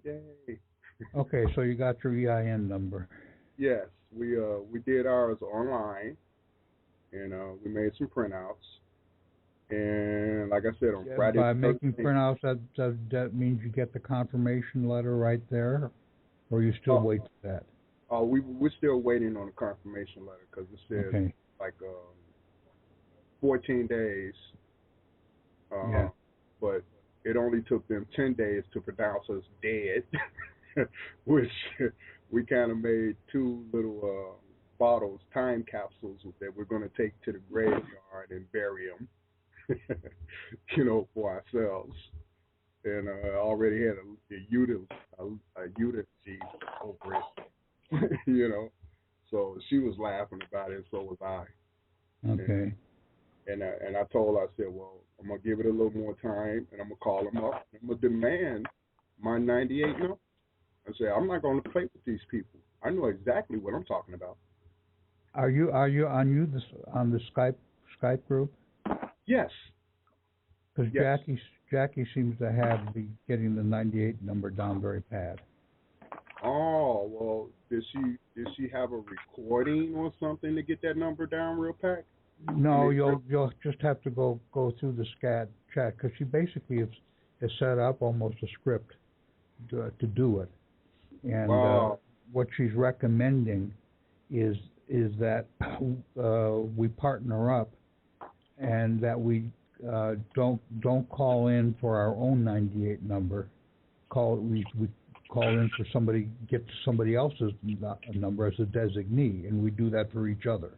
Yay. Okay, so you got your EIN number. Yes, we did ours online, and we made some printouts. And like I said, on Yeah, Friday by the making 13th. printouts, that means you get the confirmation letter right there, or you still Oh, wait for that? we're still waiting on the confirmation letter because it says Okay. like 14 days. Yeah. But it only took them 10 days to pronounce us dead, which we kind of made two little bottles, time capsules that we're going to take to the graveyard and bury them, for ourselves. And I already had a eulogy over it. So she was laughing about it, and so was I. Okay. And I told her, I said, well, I'm gonna give it a little more time, and I'm gonna call them up. I'm gonna demand my 98 number. I said, I'm not gonna play with these people. I know exactly what I'm talking about. Are you on the Skype group? Yes, Because yes. Jackie seems to have the getting the 98 number down very bad. Oh well, did she have a recording or something to get that number down real pack? I No, mean, you'll just have to go through the scat chat because she basically is set up almost a script to do it, and wow. what she's recommending is that we partner up and that we don't call in for our own 98 number. We call in for get somebody else's number as a designee, and we do that for each other.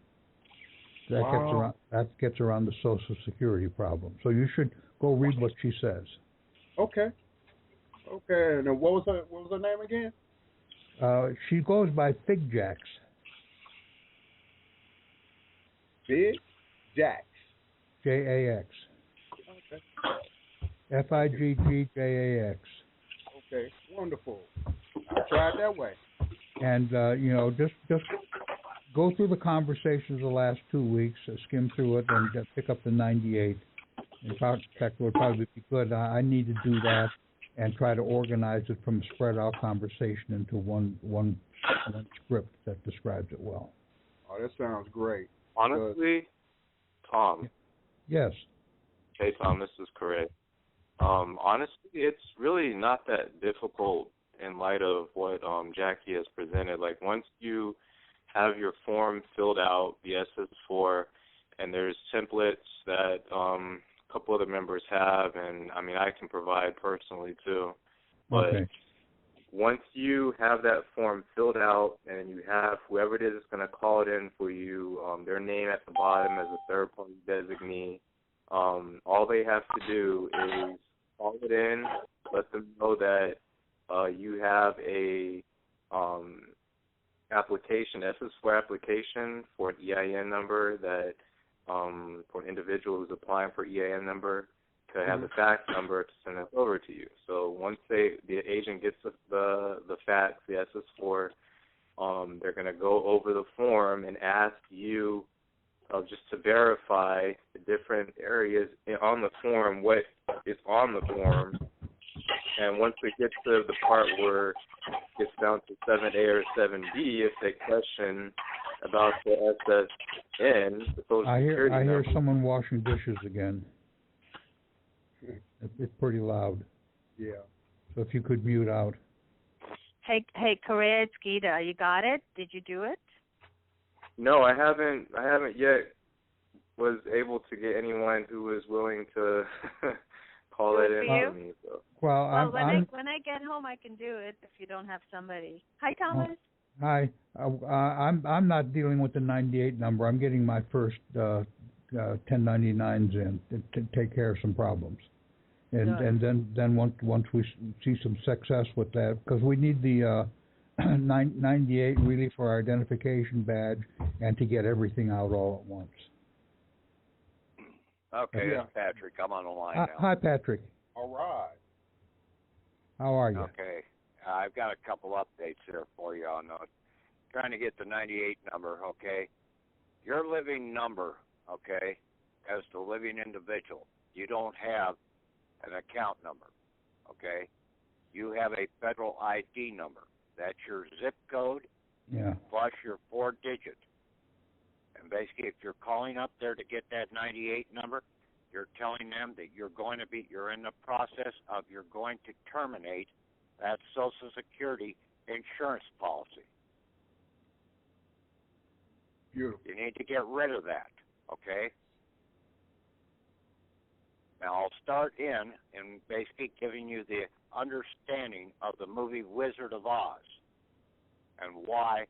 Wow. That gets around the Social Security problem. So you should go read what she says. Okay. Okay. And then what was her name again? She goes by Fig Jacks. Big Jacks. JAX. Okay. FIGGJAX. Okay. Wonderful. I'll try it that way. And just go through the conversations the last 2 weeks, skim through it, and pick up the 98. In fact, it would probably be good. I need to do that and try to organize it from a spread out conversation into one script that describes it well. Oh, that sounds great. Honestly, Tom. Yes. Hey, Tom, this is correct. Honestly, it's really not that difficult in light of what Jackie has presented. Like, once you have your form filled out, the SS4, and there's templates that a couple other members have, and, I mean, I can provide personally, too. But okay. Once you have that form filled out and you have whoever it is that's going to call it in for you, their name at the bottom as a third-party designee, all they have to do is call it in, let them know that you have a application, SS4 application for an EIN number that for an individual who's applying for EIN number to have the fax number to send it over to you. So once the agent gets the fax, the SS4, they're going to go over the form and ask you just to verify the different areas on the form, what is on the form. And once we get to the part where it gets down to 7A or 7B, if they question about the SSN, the Social Security I hear number. someone washing dishes again. It's pretty loud. Yeah. So if you could mute out. Hey, Korea, it's Gita. You got it? Did you do it? No, I haven't yet was able to get anyone who was willing to call it in for me. So. Well, when I get home, I can do it if you don't have somebody. Hi, Thomas. Hi. I'm not dealing with the 98 number. I'm getting my first 1099s in to take care of some problems. And then once we see some success with that, because we need the 98 really for our identification badge and to get everything out all at once. Okay, yeah. It's Patrick. I'm on the line now. Hi, Patrick. All right. How are you? Okay. I've got a couple updates here for you on trying to get the 98 number, okay? Your living number, okay, as the living individual, you don't have an account number, okay? you have a federal ID number. That's your zip code plus your 4 digit. And basically, if you're calling up there to get that 98 number, you're telling them that you're in the process of you're going to terminate that Social Security insurance policy. Beautiful. You need to get rid of that, okay? Now, I'll start in basically giving you the understanding of the movie Wizard of Oz and why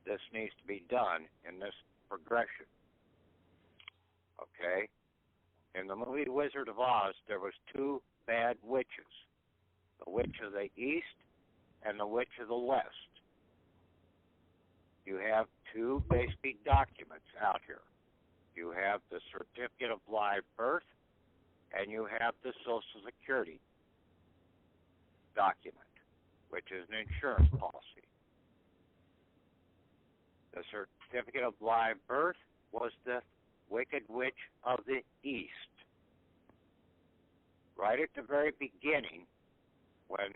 this needs to be done in this progression, okay? In the movie Wizard of Oz, there was 2 bad witches, the witch of the east and the witch of the west. You have 2 basic documents out here. You have the certificate of live birth and you have the Social Security document, which is an insurance policy. The certificate of live birth was the Wicked Witch of the East. Right at the very beginning, when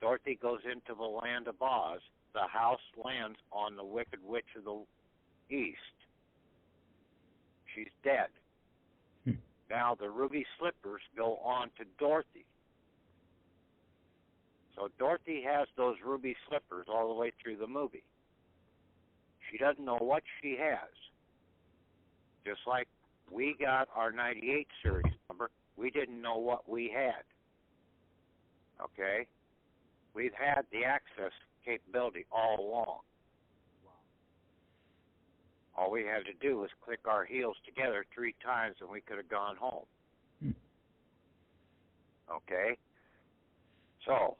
Dorothy goes into the land of Oz, the house lands on the Wicked Witch of the East. She's dead. Now the ruby slippers go on to Dorothy. So Dorothy has those ruby slippers all the way through the movie. She doesn't know what she has. Just like we got our 98 series number, we didn't know what we had. Okay? We've had the access capability all along. All we had to do was click our heels together 3 times and we could have gone home. Okay? So,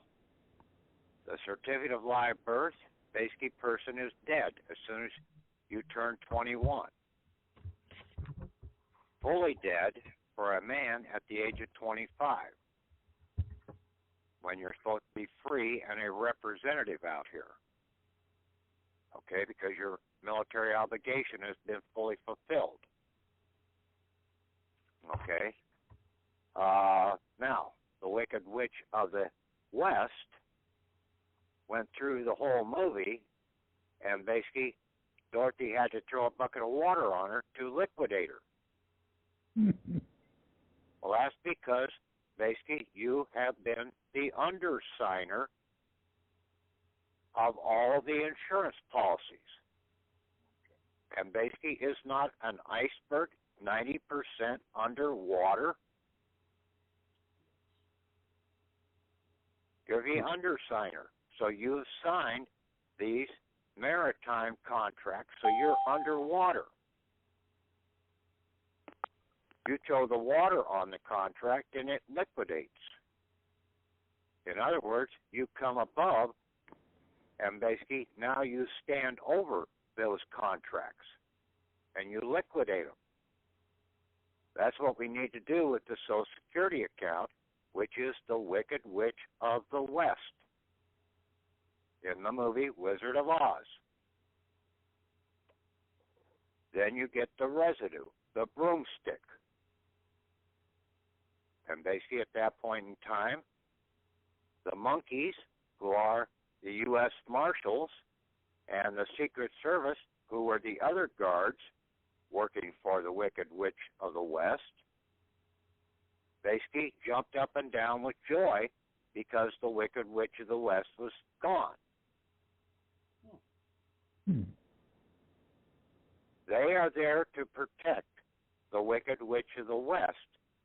the certificate of live birth, basically person is dead as soon as you turn 21. Fully dead for a man at the age of 25, when you're supposed to be free and a representative out here. Okay, because your military obligation has been fully fulfilled. Okay. Now, the Wicked Witch of the West went through the whole movie, and basically Dorothy had to throw a bucket of water on her to liquidate her. Well, that's because basically you have been the undersigner of all the insurance policies. And basically, is not an iceberg 90% underwater? You're the undersigner. So you've signed these maritime contracts, so you're underwater. You throw the water on the contract and it liquidates. In other words, you come above and basically now you stand over those contracts and you liquidate them. That's what we need to do with the Social Security account, which is the Wicked Witch of the West in the movie Wizard of Oz. Then you get the residue, the broomstick. And basically at that point in time, the monkeys, who are the U.S. Marshals, and the Secret Service, who were the other guards working for the Wicked Witch of the West, basically jumped up and down with joy because the Wicked Witch of the West was gone. They are there to protect the Wicked Witch of the West,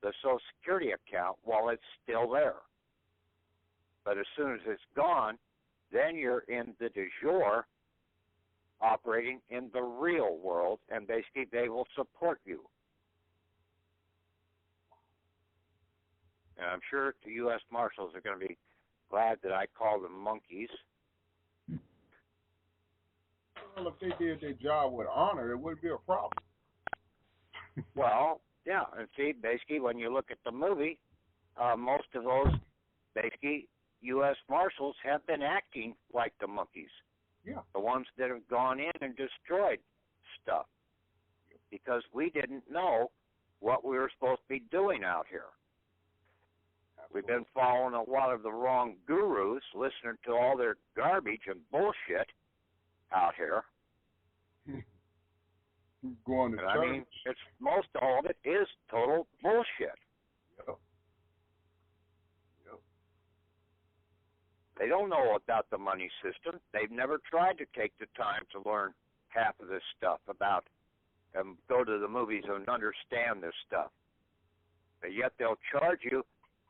the Social Security account, while it's still there. But as soon as it's gone, then you're in the du jour, operating in the real world, and basically they will support you. And I'm sure the U.S. Marshals are going to be glad that I call them monkeys. Well, if they did their job with honor, it wouldn't be a problem. Well, yeah, and see, basically, when you look at the movie, most of those, basically, U.S. Marshals have been acting like the monkeys. Yeah. The ones that have gone in and destroyed stuff. Because we didn't know what we were supposed to be doing out here. We've been following a lot of the wrong gurus, listening to all their garbage and bullshit out here. Going to and church. I mean, it's most all of it is total bullshit. Yep. Yep. They don't know about the money system. They've never tried to take the time to learn half of this stuff about and go to the movies and understand this stuff. But yet they'll charge you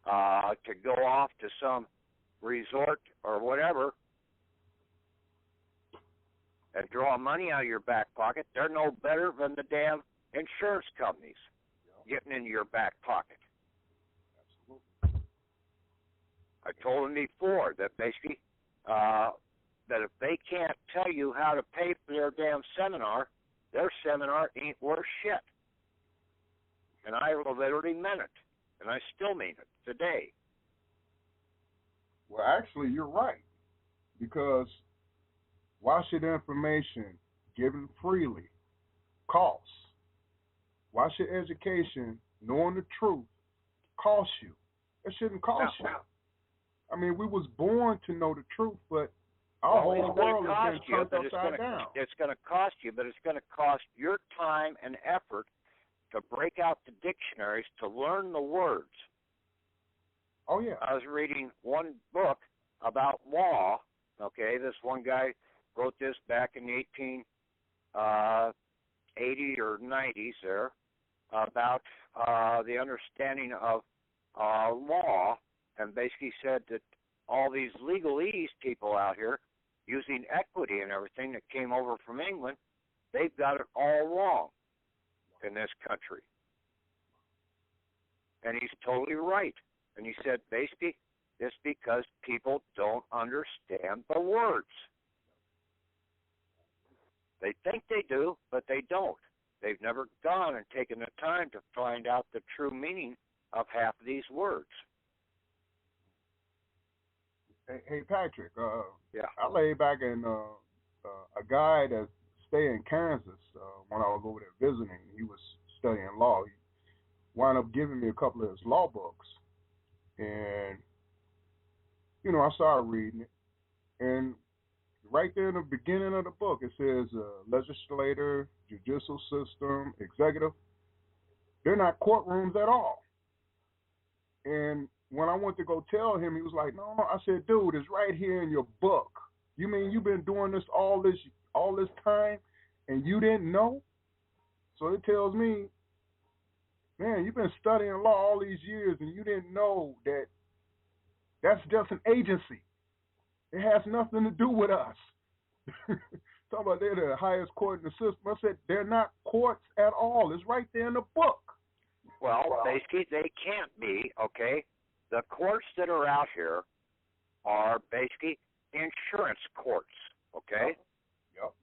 to go off to some resort or whatever and draw money out of your back pocket. They're no better than the damn insurance companies getting into your back pocket. Absolutely. I told them before that basically that if they can't tell you how to pay for their damn seminar, their seminar ain't worth shit. And I literally meant it. And I still mean it today. Well, actually, you're right. Because why should information given freely cost? Why should education, knowing the truth, cost you? It shouldn't cost you. I mean, we was born to know the truth, but our whole world has been turned upside down. It's going to cost you, but it's going to cost your time and effort to break out the dictionaries to learn the words. Oh, yeah. I was reading one book about law. Okay, this one guy wrote this back in the 1880s or 90s there about the understanding of law, and basically said that all these legalese people out here using equity and everything that came over from England, they've got it all wrong in this country. And he's totally right. And he said, basically, it's because people don't understand the words. They think they do, but they don't. They've never gone and taken the time to find out the true meaning of half of these words. Hey Patrick, yeah. I laid back in a guy that stayed in Kansas when I was over there visiting. He was studying law. He wound up giving me a couple of his law books. And, you know, I started reading it. And right there in the beginning of the book, it says legislator, judicial system, executive. They're not courtrooms at all. And when I went to go tell him, he was like, no. I said, dude, it's right here in your book. You mean you've been doing this all this time and you didn't know? So it tells me, man, you've been studying law all these years and you didn't know that that's just an agency. It has nothing to do with us. Talking about they're the highest court in the system. I said, they're not courts at all. It's right there in the book. Well, basically, they can't be, okay? The courts that are out here are basically insurance courts, okay? Yep.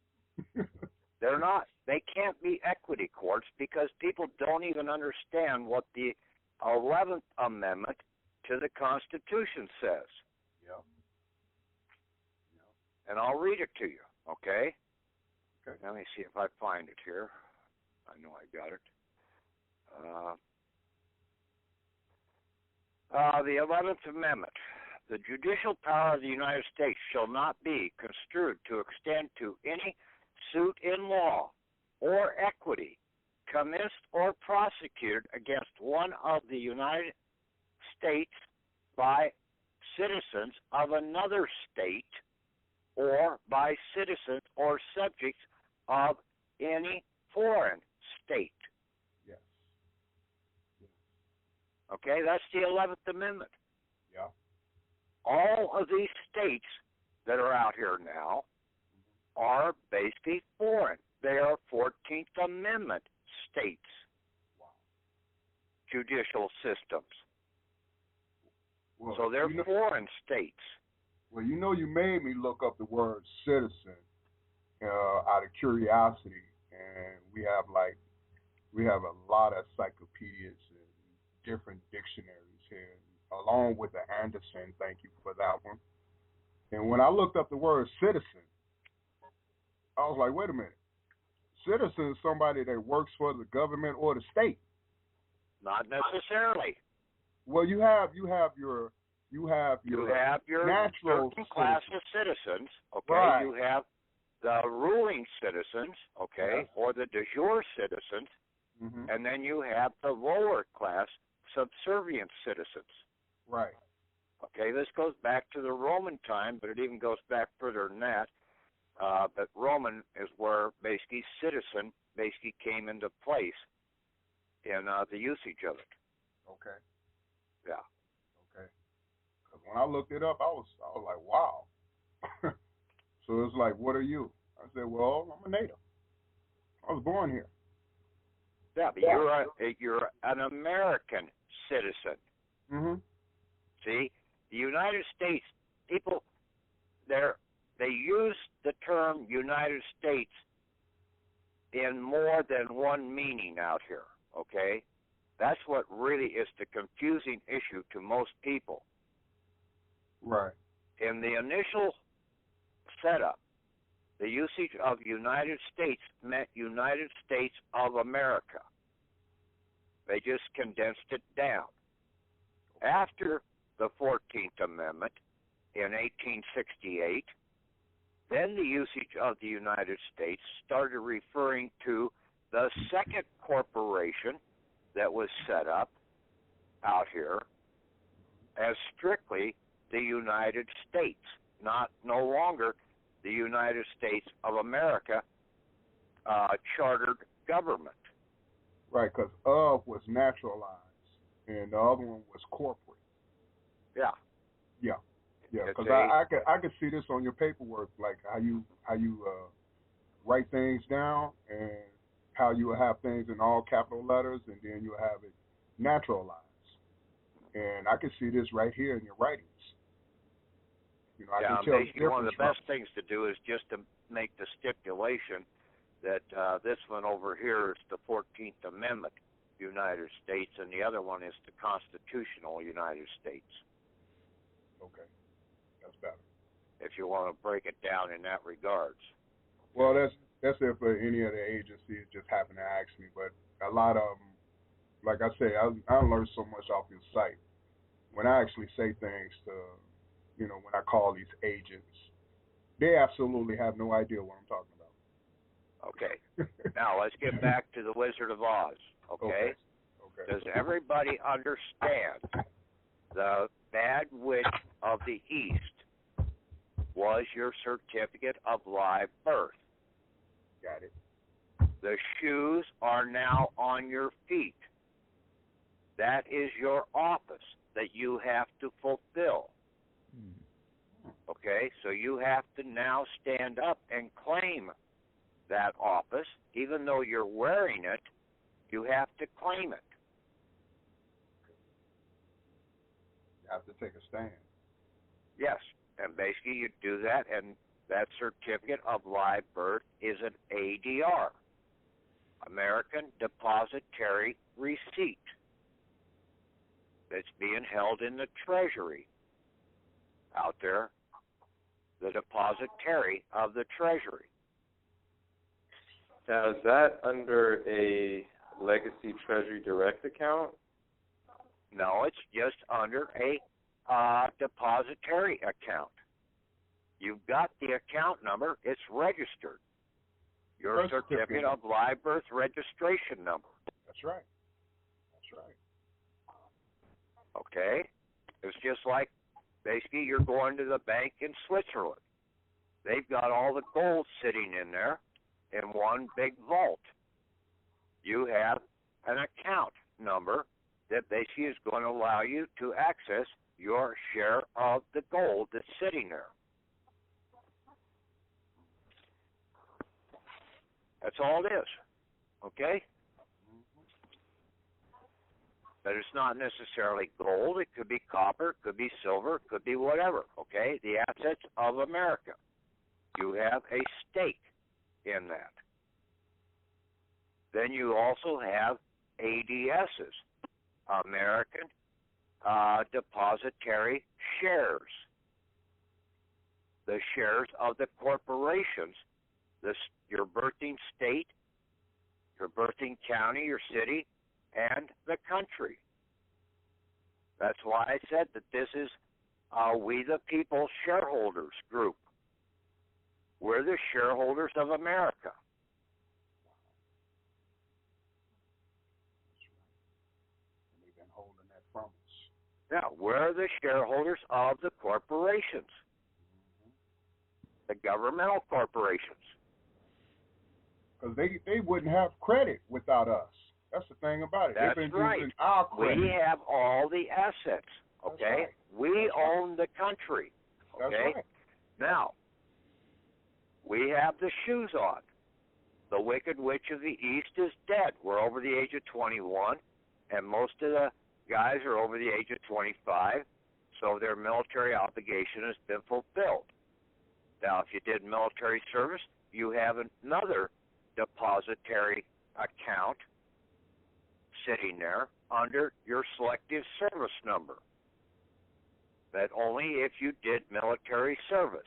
They're not. They can't be equity courts because people don't even understand what the 11th Amendment to the Constitution says. Yep. And I'll read it to you, okay? Okay. Let me see if I find it here. I know I got it. The 11th Amendment. The judicial power of the United States shall not be construed to extend to any suit in law or equity commenced or prosecuted against one of the United States by citizens of another state or by citizens or subjects of any foreign state. Yes. Okay, that's the 11th Amendment. Yeah. All of these states that are out here now are basically foreign. They are 14th Amendment states. Wow. Judicial systems. Well, so they're foreign states. Well, you know, you made me look up the word citizen out of curiosity, and we have a lot of encyclopedias and different dictionaries here, along with the Anderson. Thank you for that one. And when I looked up the word citizen, I was like, wait a minute. Citizen is somebody that works for the government or the state. Not necessarily. Well, you have your natural certain class of citizens, okay? Right. You have the ruling citizens, okay, Yes. or the de jure citizens, Mm-hmm. and then you have the lower class subservient citizens. Right. Okay, this goes back to the Roman time, but it even goes back further than that. But Roman is where basically citizen basically came into place in the usage of it. Okay. Yeah. Okay. Because when I looked it up, I was like, wow. So it's like, what are you? I said, well, I'm a native. I was born here. Yeah, but you're an American citizen. Mm-hmm. See, the United States people, they use the term United States in more than one meaning out here. Okay, that's what really is the confusing issue to most people. Right. In the initial setup, the usage of United States meant United States of America. They just condensed it down. After the 14th Amendment in 1868, then the usage of the United States started referring to the second corporation that was set up out here as strictly the United States, no longer the United States of America chartered government. Right, because of was naturalized, and the other one was corporate. Yeah. Yeah. Yeah, because It's I could see this on your paperwork, like how you write things down and how you will have things in all capital letters, and then you'll have it naturalized. And I can see this right here in your writings. You know, I can tell basically one of the best things to do is just to make the stipulation that this one over here is the 14th Amendment United States, and the other one is the Constitutional United States. Okay, that's better. If you want to break it down in that regards. Well, that's it for any other agency. It just happened to ask me, but a lot of them, like I say, I learned so much off your site. When I actually say things to, when I call these agents, they absolutely have no idea what I'm talking about. Okay. Now let's get back to the Wizard of Oz. Okay. Does everybody understand the Bad Witch of the East was your certificate of live birth? Got it. The shoes are now on your feet. That is your office that you have to fulfill. Okay, so you have to now stand up and claim that office. Even though you're wearing it, you have to claim it. You have to take a stand. Yes, and basically you do that, and that certificate of live birth is an ADR, American Depositary Receipt, that's being held in the Treasury out there, the depositary of the Treasury. Now, is that under a Legacy Treasury Direct account? No, it's just under a depositary account. You've got the account number. It's registered. Your certificate of live birth registration number. That's right. That's right. Okay? It's just like basically you're going to the bank in Switzerland. They've got all the gold sitting in there in one big vault. You have an account number that basically is going to allow you to access your share of the gold that's sitting there. That's all it is. Okay? But it's not necessarily gold. It could be copper, it could be silver, it could be whatever. Okay? The assets of America. You have a stake in that. Then you also have ADSs, American Depositary Shares. The shares of the corporations, your birthing state, your birthing county, your city, and the country. That's why I said that this is We the People shareholders group. We're the shareholders of America. And they've been holding that from us. Yeah, we're the shareholders of the corporations, the governmental corporations. Because they wouldn't have credit without us. That's the thing about it. That's They've been right. using our credit. We have all the assets, okay? That's right. We own the country, okay? That's right. Now, we have the shoes on. The Wicked Witch of the East is dead. We're over the age of 21, and most of the guys are over the age of 25, so their military obligation has been fulfilled. Now, if you did military service, you have another depositary account sitting there under your selective service number. That only if you did military service.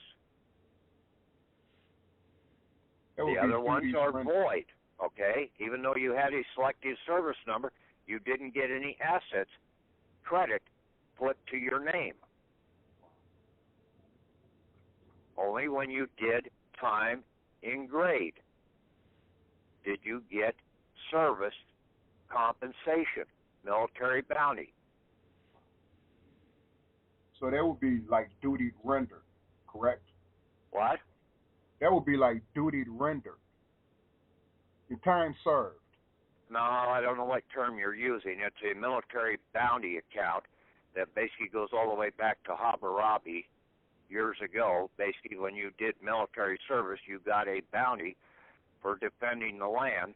The other ones are void, okay? Even though you had a selective service number, you didn't get any assets credit put to your name. Only when you did time in grade did you get service compensation, military bounty. So that would be like duty rendered, correct? What? That would be like duty rendered. Your time served. No, I don't know what term you're using. It's a military bounty account that basically goes all the way back to Hammurabi years ago. Basically, when you did military service, you got a bounty for defending the land,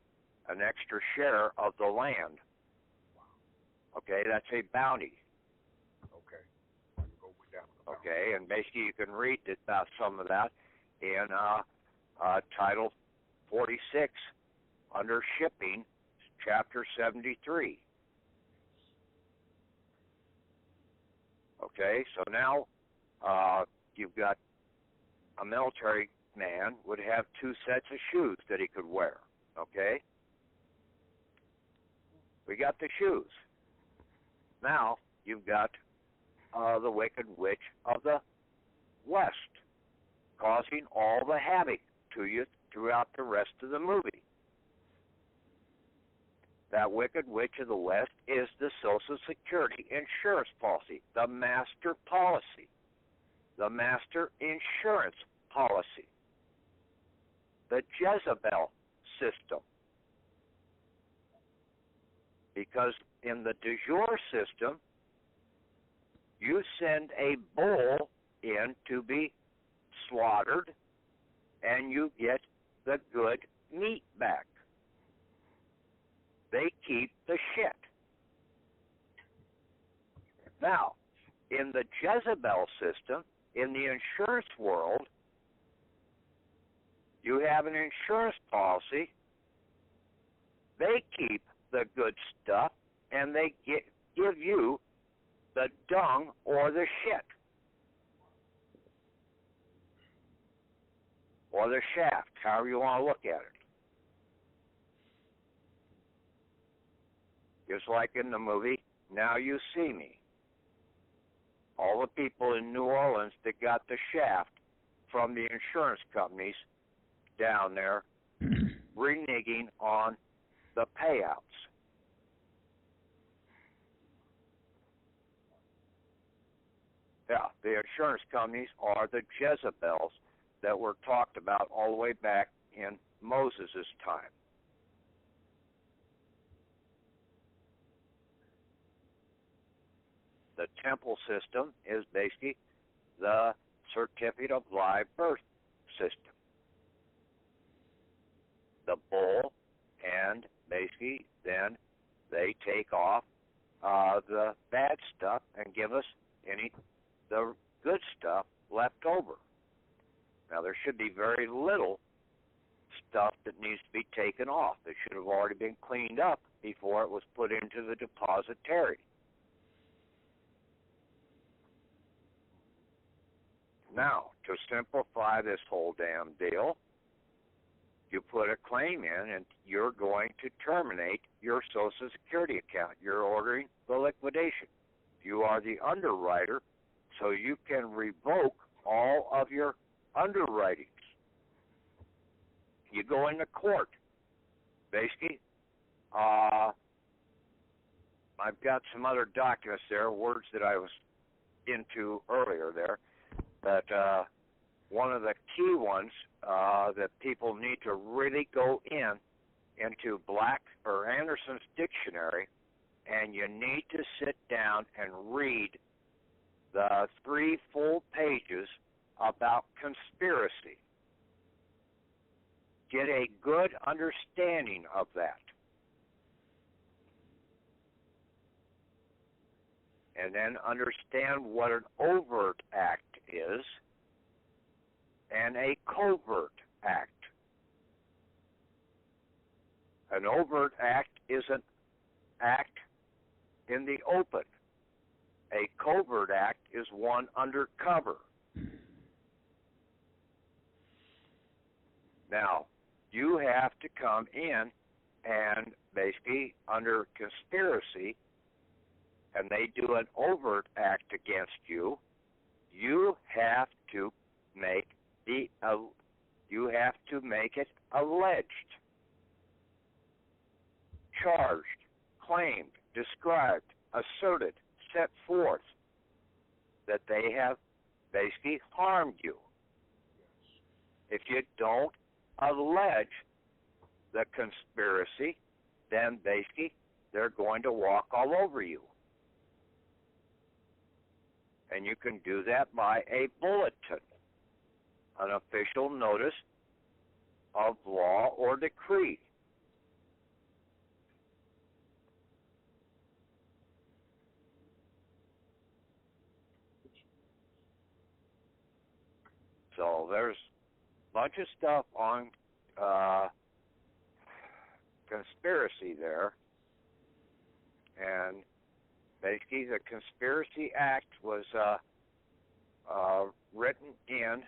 an extra share of the land. Okay, that's a bounty. Okay. Go down with the bounty. Okay, and basically you can read about some of that in Title 46 under Shipping, Chapter 73. Okay, so now you've got a military man would have two sets of shoes that he could wear. Okay? We got the shoes. Now you've got the Wicked Witch of the West causing all the havoc to you throughout the rest of the movie. That Wicked Witch of the West is the Social Security insurance policy, the master policy, the master insurance policy, the Jezebel system. Because in the du jour system, you send a bull in to be slaughtered, and you get the good meat back. They keep the shit. Now, in the Jezebel system, in the insurance world, you have an insurance policy. They keep the good stuff, and they give you the dung or the shit. Or the shaft, however you want to look at it. Just like in the movie, Now You See Me. All the people in New Orleans that got the shaft from the insurance companies down there reneging on the payouts. Yeah, the insurance companies are the Jezebels that were talked about all the way back in Moses' time. The temple system is basically the certificate of live birth system. The bull, and basically then they take off the bad stuff and give us the good stuff left over. Now, there should be very little stuff that needs to be taken off. It should have already been cleaned up before it was put into the depositary. Now, to simplify this whole damn deal, you put a claim in and you're going to terminate your Social Security account. You're ordering the liquidation. You are the underwriter, so you can revoke all of your underwritings. You go into court. Basically, I've got some other documents there, words that I was into earlier there, that one of the key ones that people need to really go into Black or Anderson's dictionary, and you need to sit down and read the 3 full pages about conspiracy. Get a good understanding of that. And then understand what an overt act is and a covert act. An overt act is an act in the open. A covert act is one undercover. Now, you have to come in and basically under conspiracy, and they do an overt act against you, you have to make it alleged, charged, claimed, described, asserted, set forth that they have basically harmed you. If you don't allege the conspiracy, then basically they're going to walk all over you. And you can do that by a bulletin, an official notice of law or decree. So there's a bunch of stuff on conspiracy there. And basically the Conspiracy Act was written in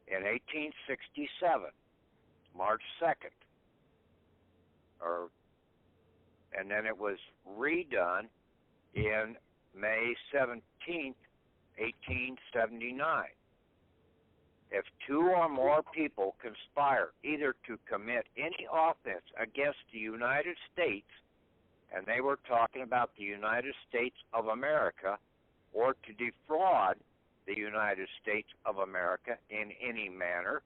1867, March 2nd. And then it was redone in May 17th, 1879. If 2 or more people conspire either to commit any offense against the United States, and they were talking about the United States of America, or to defraud the United States of America in any manner,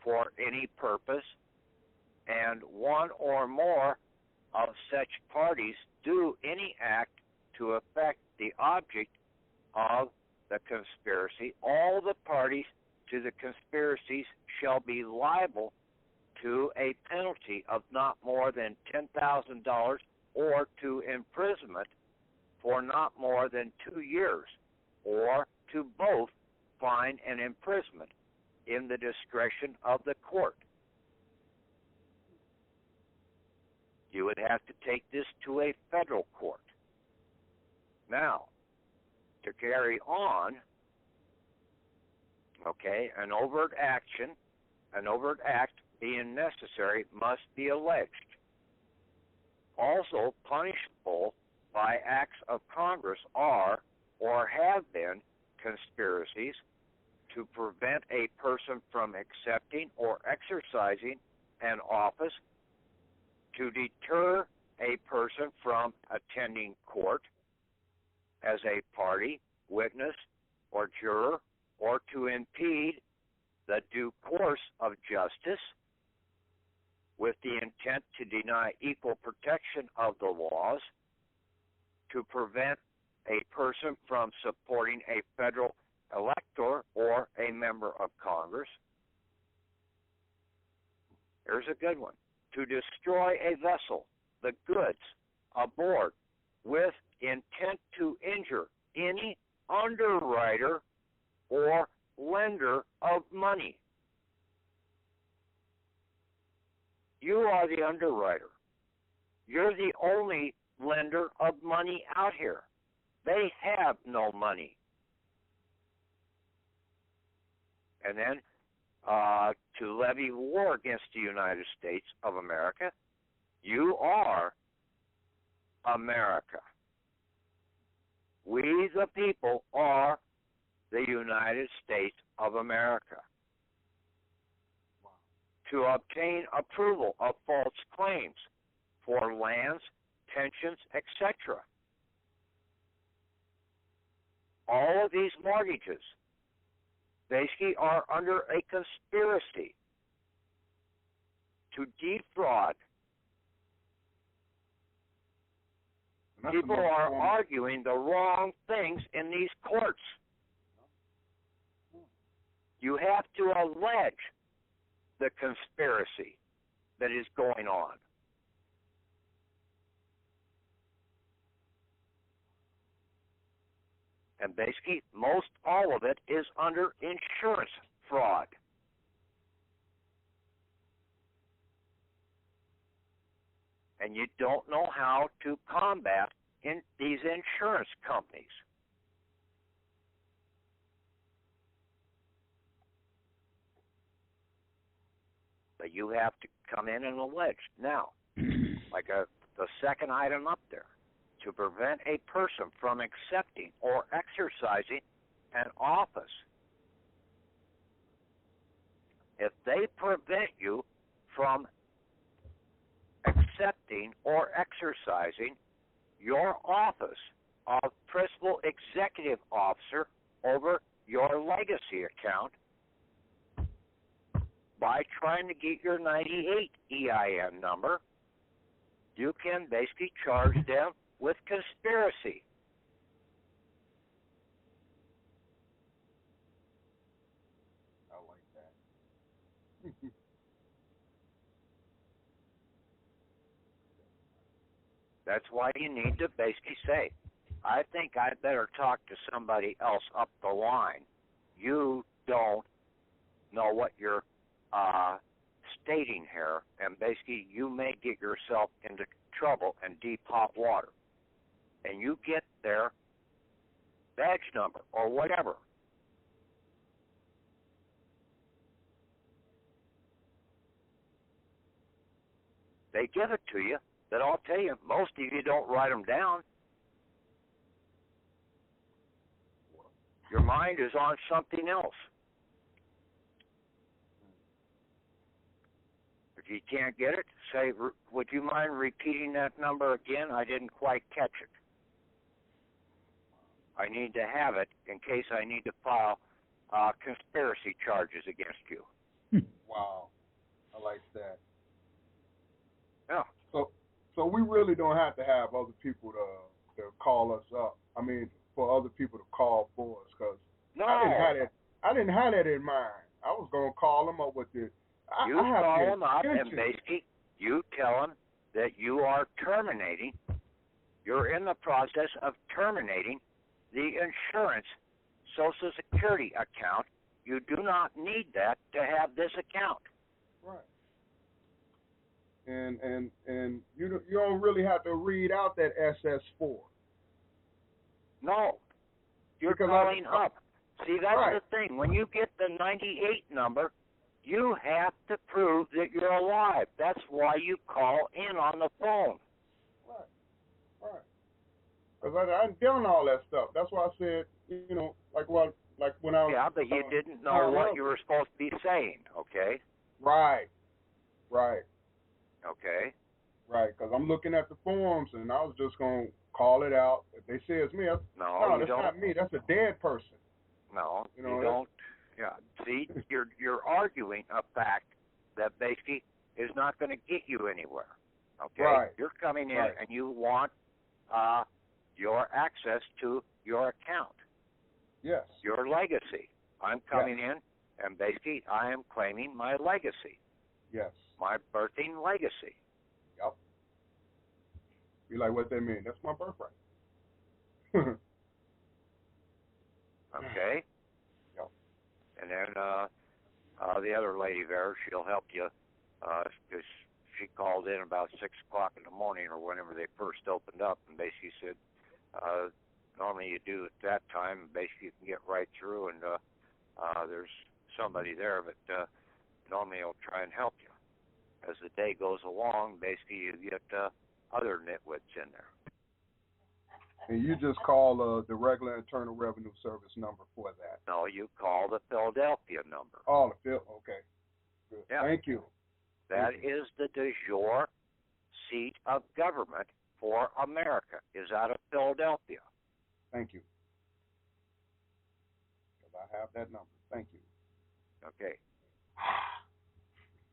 for any purpose, and 1 or more of such parties do any act to affect the object of the conspiracy, all the parties to the conspiracies shall be liable to a penalty of not more than $10,000 or to imprisonment for not more than 2 years, or to both fine and imprisonment in the discretion of the court. You would have to take this to a federal court. Now, to carry on, an overt act being necessary must be alleged. Also punishable by acts of Congress are or have been conspiracies to prevent a person from accepting or exercising an office, to deter a person from attending court as a party, witness, or juror, or to impede the due course of justice with the intent to deny equal protection of the laws, to prevent a person from supporting a federal elector or a member of Congress. Here's a good one. To destroy a vessel, the goods aboard, with intent to injure any underwriter or lender of money. You are the underwriter. You're the only lender of money out here. They have no money. And then to levy war against the United States of America, you are America. We, the people, are the United States of America. To obtain approval of false claims for lands, pensions, etc. All of these mortgages basically are under a conspiracy to defraud. People are arguing the wrong things in these courts. You have to allege the conspiracy that is going on. And basically, most all of it is under insurance fraud. And you don't know how to combat in these insurance companies. But you have to come in and allege. Now, like the second item up there, to prevent a person from accepting or exercising an office. If they prevent you from accepting or exercising your office of principal executive officer over your legacy account by trying to get your 98 EIN number, you can basically charge them with conspiracy. I like that. That's why you need to basically say, I think I'd better talk to somebody else up the line. You don't know what you're stating here, and basically you may get yourself into trouble and deep hot water. And you get their badge number or whatever. They give it to you, but I'll tell you, most of you don't write them down. Your mind is on something else. If you can't get it, say, would you mind repeating that number again? I didn't quite catch it. I need to have it in case I need to file conspiracy charges against you. Wow. I like that. Yeah. So we really don't have to have other people to call us up. I mean, for other people to call for us, because No. I didn't have that in mind. I was gonna call them up with the. You call them up and basically you tell them that you are terminating. You're in the process of terminating the insurance Social Security account. You do not need that to have this account. Right. And you don't really have to read out that SS4. No. You're calling up. See, that's right. the thing. When you get the 98 number, you have to prove that you're alive. That's why you call in on the phone. Right. Because I've done all that stuff. That's why I said, like when I was. Yeah, but you didn't know what you were supposed to be saying, okay? Right. Okay. Right, because I'm looking at the forms, and I was just going to call it out. If they say it's me, no, that's not me. That's a dead person. No, you don't. Yeah, see, you're arguing a fact that basically is not going to get you anywhere. Okay, right. You're coming in and you want your access to your account. Yes. Your legacy. I'm coming in, and basically I am claiming my legacy. Yes. My birthing legacy. Yep. Be like, what that mean? That's my birthright. Okay. Yep. And then the other lady there, she'll help you because she called in about 6 o'clock in the morning or whenever they first opened up, and basically said, normally you do at that time, basically you can get right through, and there's somebody there, but normally he'll try and help you. As the day goes along, basically you get other nitwits in there. And you just call the regular Internal Revenue Service number for that. No, you call the Philadelphia number. Oh, okay. Good. Yeah. Thank you. That is the de jure seat of government for America, is out of Philadelphia. Thank you. Because I have that number. Thank you. Okay.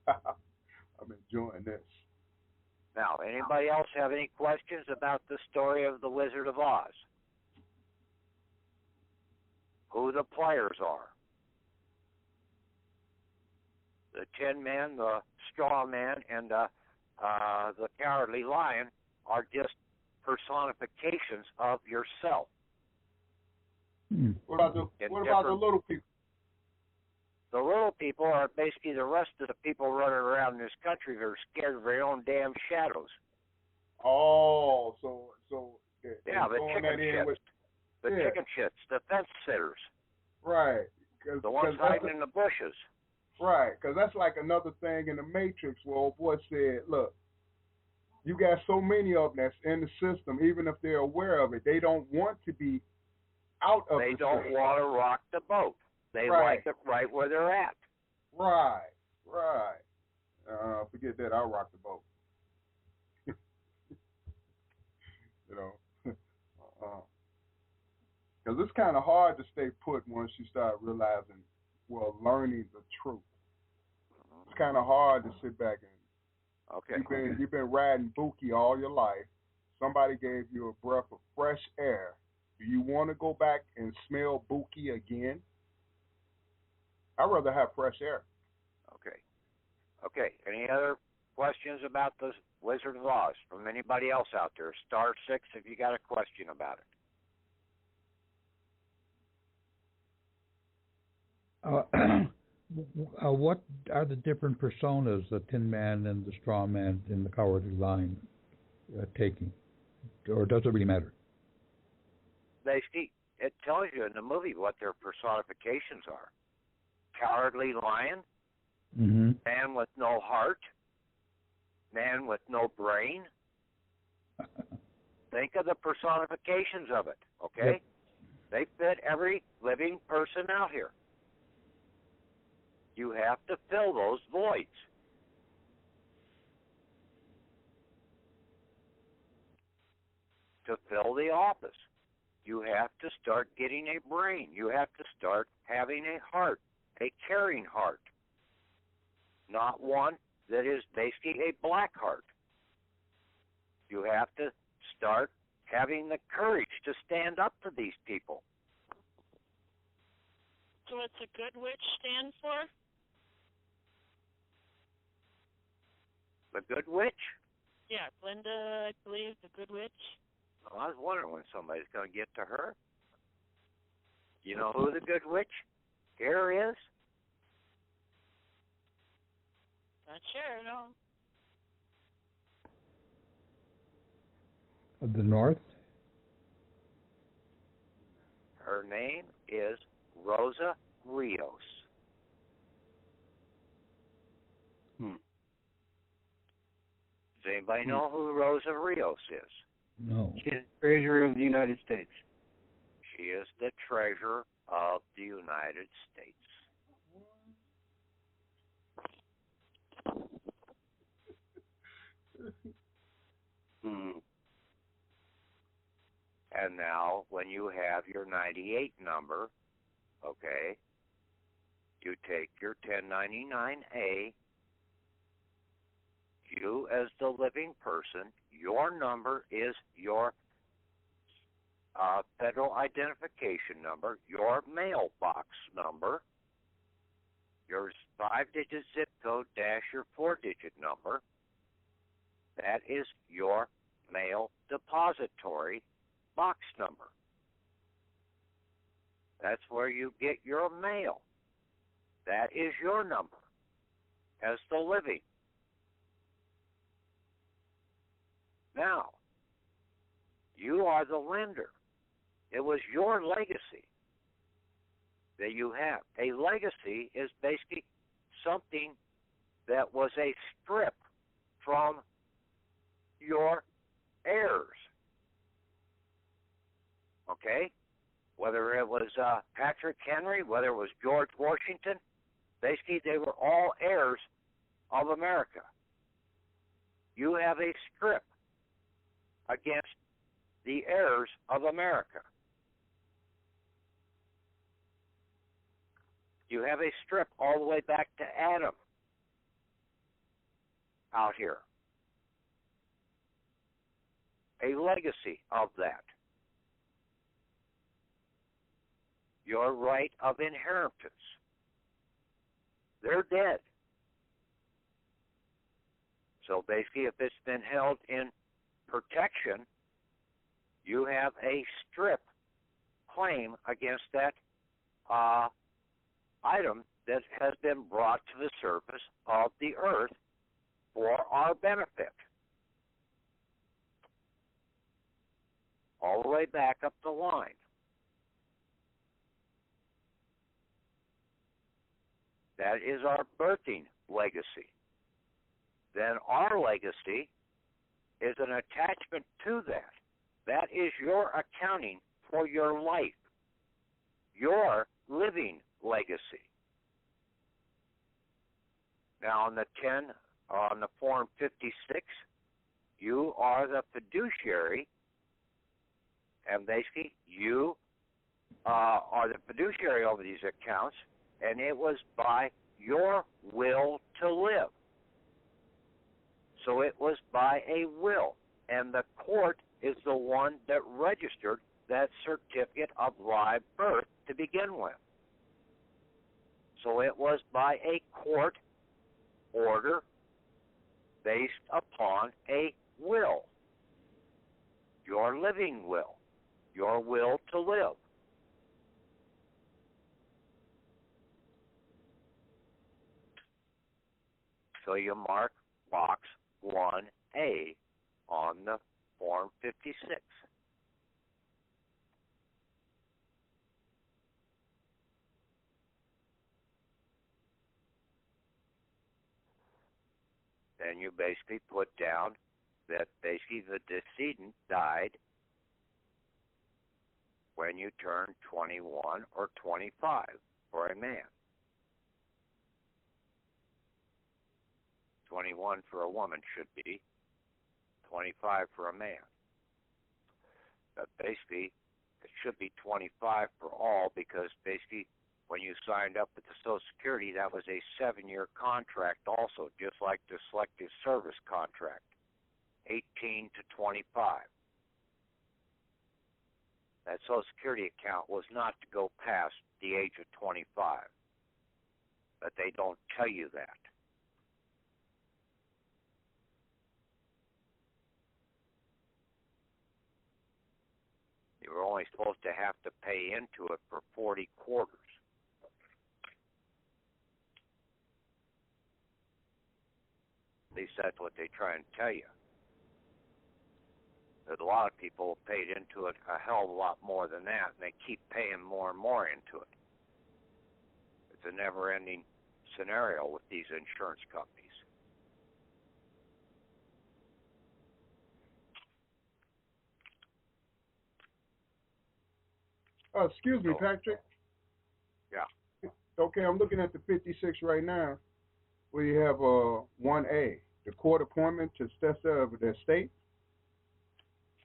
I'm enjoying this. Now, anybody else have any questions about the story of the Wizard of Oz? Who the players are? The Tin Man, the Straw Man, and the Cowardly Lion are just personifications of yourself. What about the little people? The little people are basically the rest of the people running around this country who are scared of their own damn shadows. Oh, so yeah, the chicken shits, chicken shits, the fence sitters, right? The ones hiding in the bushes, right? Because that's like another thing in the Matrix where old boy said, "Look, you got so many of them that's in the system, even if they're aware of it, they don't want to be out of they the don't system. want to rock the boat. They like it right where they're at. Right. Forget that. I'll rock the boat. You know, because it's kind of hard to stay put once you start realizing, learning the truth. It's kind of hard to sit back and you've been riding Buki all your life. Somebody gave you a breath of fresh air. Do you want to go back and smell Buki again? I'd rather have fresh air. Okay. Any other questions about the Wizard of Oz from anybody else out there? Star 6 if you got a question about it. What are the different personas, the Tin Man and the Straw Man and the Cowardly Lion, taking? Or does it really matter? Basically, it tells you in the movie what their personifications are. Cowardly Lion, man with no heart, man with no brain. Think of the personifications of it, okay? Yep. They fit every living person out here. You have to fill those voids. To fill the office, you have to start getting a brain. You have to start having a heart. A caring heart, not one that is basically a black heart. You have to start having the courage to stand up to these people. So what's a good witch stand for? The good witch? Yeah, Glenda, I believe, the good witch. Well, I was wondering when somebody's going to get to her. You know who the good witch here is? Not sure, no. Of the North? Her name is Rosa Rios. Does anybody know who Rosa Rios is? No. She is Treasurer of the United States. She is the Treasurer of the United States. And now, when you have your 98 number, okay, you take your 1099-A, you as the living person, your number is your federal identification number, your mailbox number, your 5-digit zip code dash your 4-digit number. That is your mail depository box number. That's where you get your mail. That is your number as the living. Now, you are the lender. It was your legacy that you have. A legacy is basically something that was a strip from your heirs. okay? Whether it was Patrick Henry, whether it was George Washington, basically they were all heirs of America. You have a scrip against the heirs of America. You have a strip all the way back to Adam out here. A legacy of that. Your right of inheritance. They're dead. So basically, if it's been held in protection, you have a strip claim against that item that has been brought to the surface of the earth for our benefit. All the way back up the line. That is our birthing legacy. Then our legacy is an attachment to that. That is your accounting for your life, your living legacy. Now on the Form 56, you are the fiduciary, and basically you are the fiduciary over these accounts, and it was by your will to live. So it was by a will, and the court is the one that registered that certificate of live birth to begin with. So it was by a court order based upon a will, your living will, your will to live. So you mark box 1A on the Form 56. Then you basically put down that basically the decedent died when you turn 21 or 25 for a man. 21 for a woman should be, 25 for a man. But basically, it should be 25 for all because basically when you signed up with the Social Security, that was a 7-year contract also, just like the Selective Service contract, 18 to 25. That Social Security account was not to go past the age of 25. But they don't tell you that. You were only supposed to have to pay into it for 40 quarters. At least that's what they try and tell you. But a lot of people paid into it a hell of a lot more than that, and they keep paying more and more into it. It's a never-ending scenario with these insurance companies. Excuse me, Patrick. Yeah. Okay, I'm looking at the 56 right now, where you have 1A, the court appointment to successor of the estate.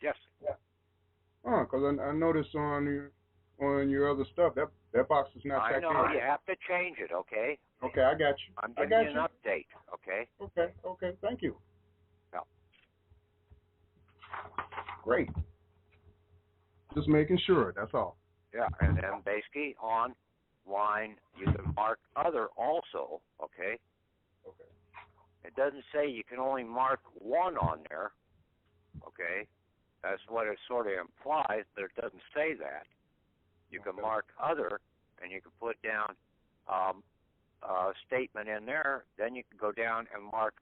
Yes. Oh, because I noticed on your other stuff that box is not checked in. I know you have to change it. Okay. Okay, I got you. I'm giving you an update. Okay. Okay. Thank you. Yeah. Great. Just making sure. That's all. Yeah, and then basically on line you can mark other also. Okay. Okay. It doesn't say you can only mark one on there. Okay. That's what it sort of implies, but it doesn't say that. You can mark other, and you can put down a statement in there. Then you can go down and mark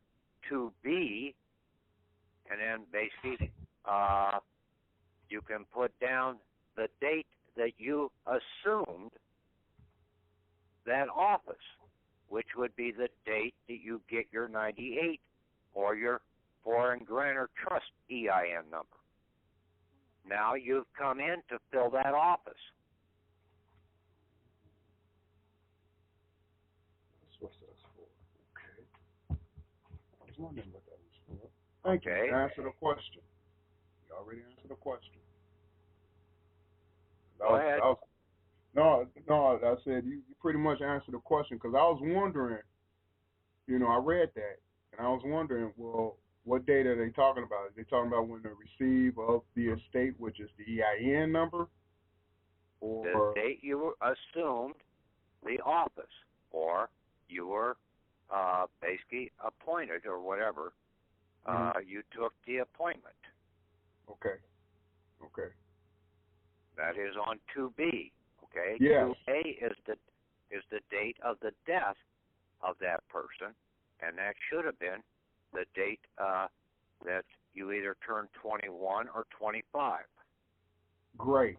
2B, and then basically you can put down the date that you assumed that office, which would be the date that you get your 98 or your foreign grantor trust EIN number. Now you've come in to fill that office. That's what that's for. Okay. I was wondering what that was for. Thank you. Answer the question. You already answered the question. Go ahead. No, I said you pretty much answered the question because I was wondering, I read that, and I was wondering, well, what date are they talking about? Are they talking about when they receive of the estate, which is the EIN number? Or the date you assumed the office, or you were basically appointed or whatever. You took the appointment. Okay. That is on 2B. Okay. Yes. 2A is the date of the death of that person, and that should have been the date that you either turned 21 or 25. Great.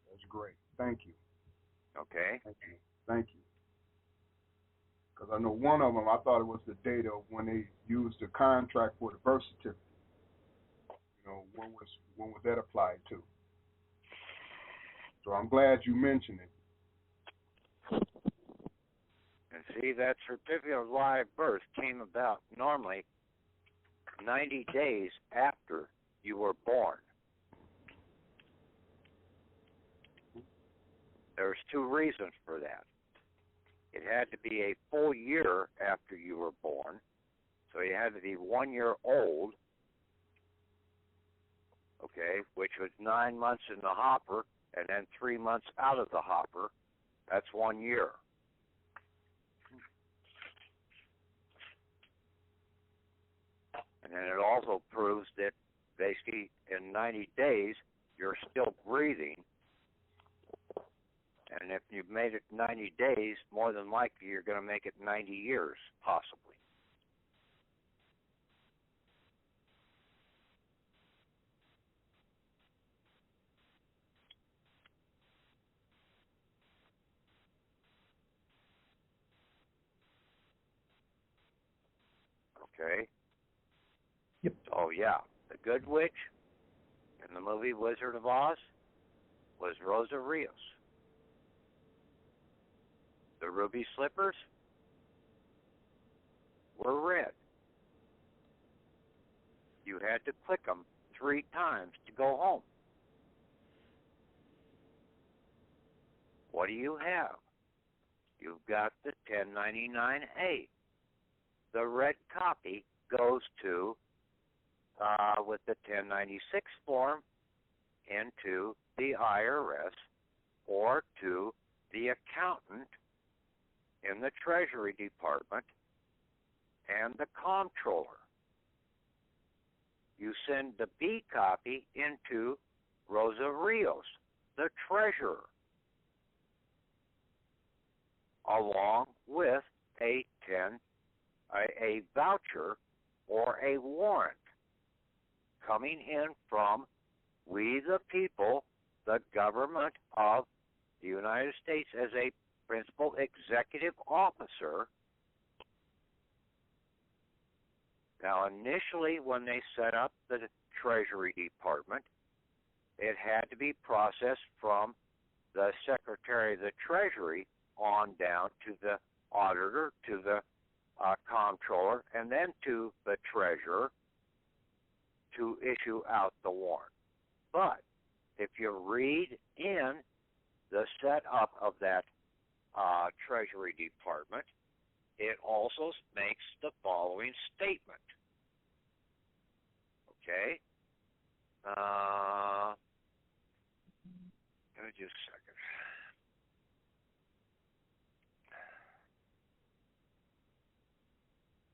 That's great. Thank you. Okay. Thank you. Because I know one of them, I thought it was the date of when they used the contract for the birth certificate. When was that applied to? So I'm glad you mentioned it. And see, that certificate of live birth came about normally 90 days after you were born. There's two reasons for that. It had to be a full year after you were born, so you had to be 1 year old, okay, which was 9 months in the hopper, and then 3 months out of the hopper. That's 1 year. And then it also proves that basically in 90 days, you're still breathing. And if you've made it 90 days, more than likely you're going to make it 90 years, possibly. Okay? Yep. Oh, yeah. The good witch in the movie Wizard of Oz was Rosa Rios. The ruby slippers were red. You had to click them 3 times to go home. What do you have? You've got the 1099-A. The red copy goes to, with the 1096 form, into the IRS or to the accountant in the Treasury Department and the comptroller. You send the B copy into Rosa Rios, the treasurer, along with a voucher or a warrant coming in from we the people, the government of the United States, as a principal executive officer. Now, initially, when they set up the Treasury Department, it had to be processed from the Secretary of the Treasury on down to the auditor, to the comptroller, and then to the treasurer to issue out the warrant. But if you read in the setup of that Treasury Department, it also makes the following statement. Okay? Give me just a second.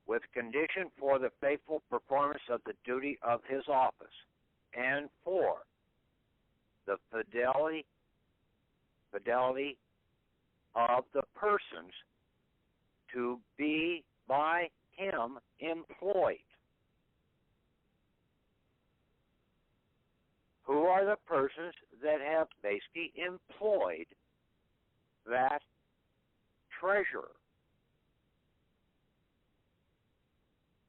With condition for the faithful performance of the duty of his office, and for the fidelity of the persons to be by him employed. Who are the persons that have basically employed that treasurer?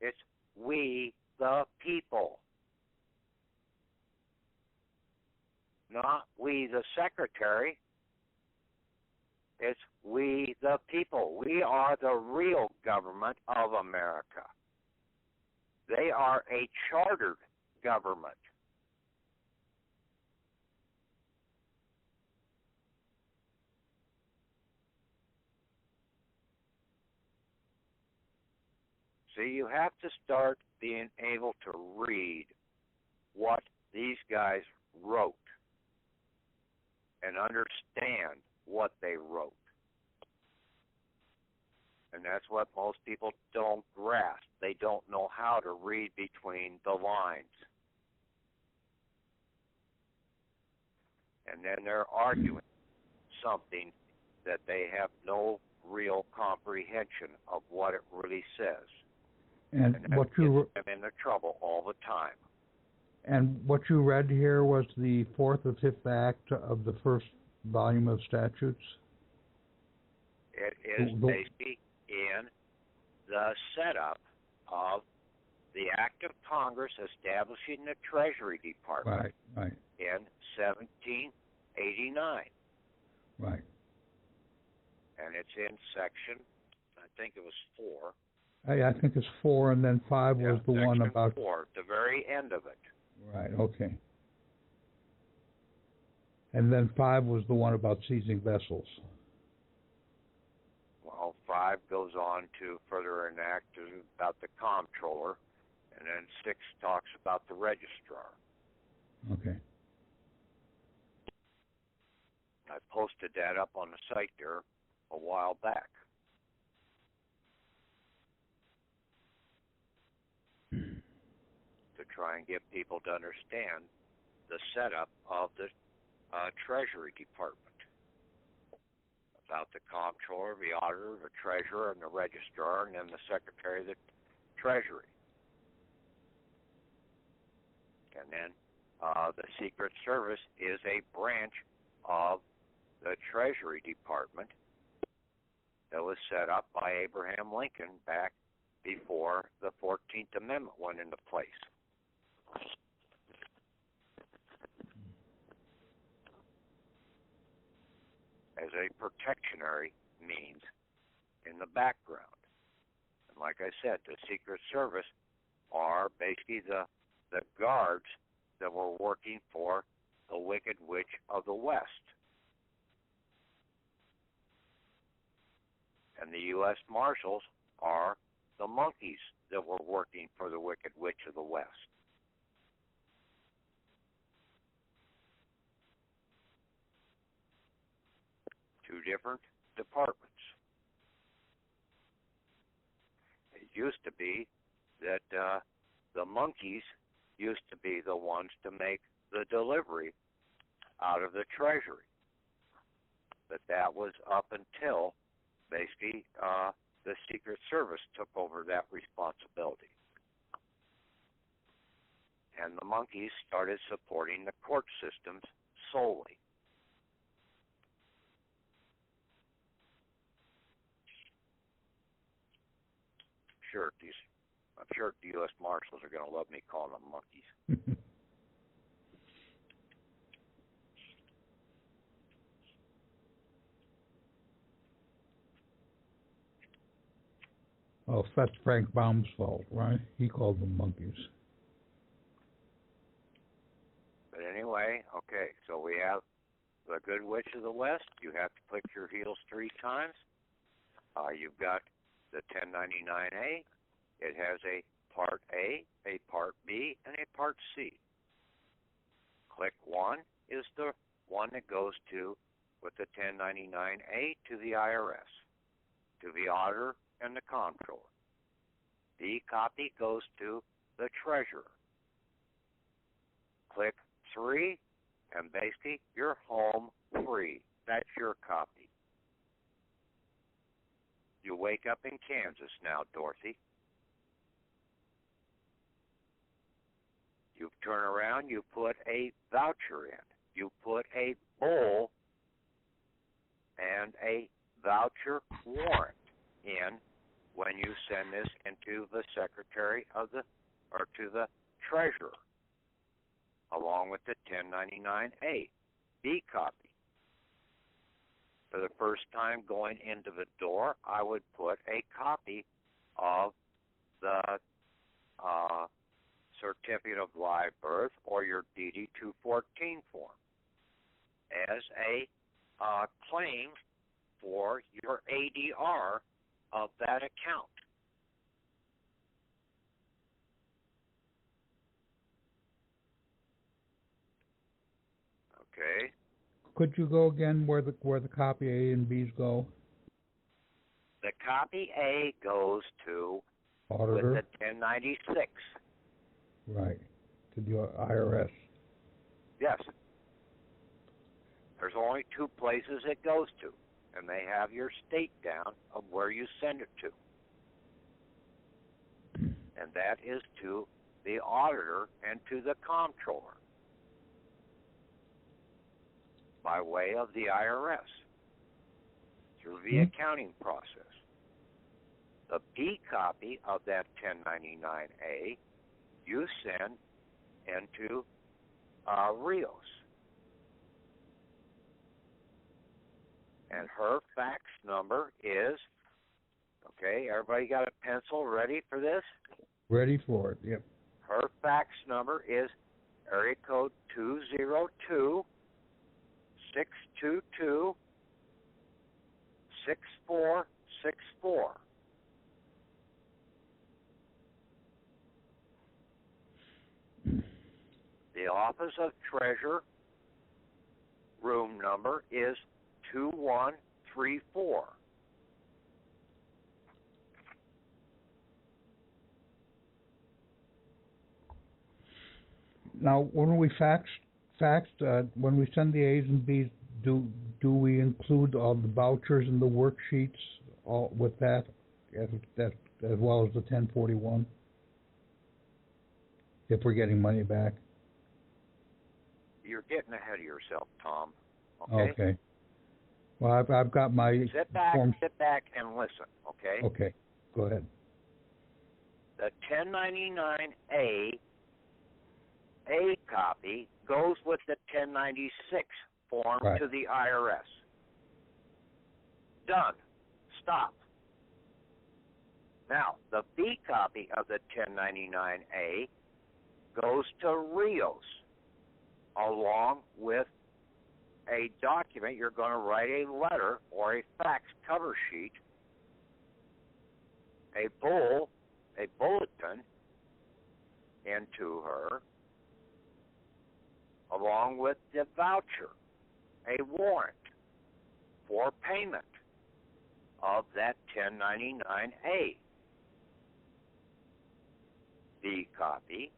It's we the people. not we the secretary. It's we the people. We are the real government of America. They are a chartered government. So you have to start being able to read what these guys wrote and understand what they wrote. And that's what most people don't grasp. They don't know how to read between the lines. And then they're arguing something that they have no real comprehension of what it really says. And what you gets them into trouble all the time. And what you read here was the Fourth or Fifth Act of the first volume of statutes? It is basically in the setup of the Act of Congress establishing the Treasury Department in 1789. Right. And it's in section, I think it was 4. I think it's 4, and then 5 was the one about 4, the very end of it. Right. Okay. And then 5 was the one about seizing vessels. Well, 5 goes on to further enact about the comptroller, and then 6 talks about the registrar. Okay. I posted that up on the site there a while back. To try and get people to understand the setup of the Treasury Department. About the comptroller, the auditor, the treasurer, and the registrar, and then the secretary of the Treasury. And then the Secret Service is a branch of the Treasury Department that was set up by Abraham Lincoln back before the 14th Amendment went into place. As a protectionary means in the background. And like I said, the Secret Service are basically the guards that were working for the Wicked Witch of the West. And the U.S. Marshals are the monkeys that were working for the Wicked Witch of the West. Two different departments. It used to be that the monkeys used to be the ones to make the delivery out of the Treasury. But that was up until basically the Secret Service took over that responsibility. And the monkeys started supporting the court systems solely. I'm sure the U.S. Marshals are going to love me calling them monkeys. Oh, that's Frank Baum's fault, right? He called them monkeys. But anyway, okay, so we have the Good Witch of the West. You have to click your heels 3 times. You've got the 1099A. It has a Part A, Part B, and a Part C. Click 1 is the one that goes to with the 1099A to the IRS, to the auditor and the comptroller. The copy goes to the treasurer. Click 3, and basically you're home free. That's your copy. You wake up in Kansas now, Dorothy. You turn around, you put a voucher in. You put a bull and a voucher warrant in when you send this into the secretary of the, or to the treasurer, along with the 1099A. B copy. For the first time going into the door, I would put a copy of the certificate of live birth or your DD-214 form as a claim for your ADR of that account. Okay. Could you go again where the copy A and B's go? The copy A goes to Auditor. with the 1096. Right. To the IRS. Yes. There's only two places it goes to, and they have your state down of where you send it to. And that is to the auditor and to the comptroller by way of the IRS through the accounting process. The B copy of that 1099-A you send into Rios. And her fax number is, okay, everybody got a pencil ready for this? Ready for it, yep. Her fax number is area code 202-622-6464. The Office of Treasurer room number is 2134. Now, when we when we send the A's and B's, do we include all the vouchers and the worksheets all with that, as well as the 1041? If we're getting money back. You're getting ahead of yourself, Tom. Okay. Okay. Well, I've got my Sit back and listen. Okay. Okay. Go ahead. The 1099-A copy goes with the 1096 form to the IRS. Done. Stop. Now, the B copy of the 1099-A goes to Rios along with a document. You're going to write a letter or a fax cover sheet, a bulletin into her, along with the voucher, a warrant for payment of that 1099-A. B copy,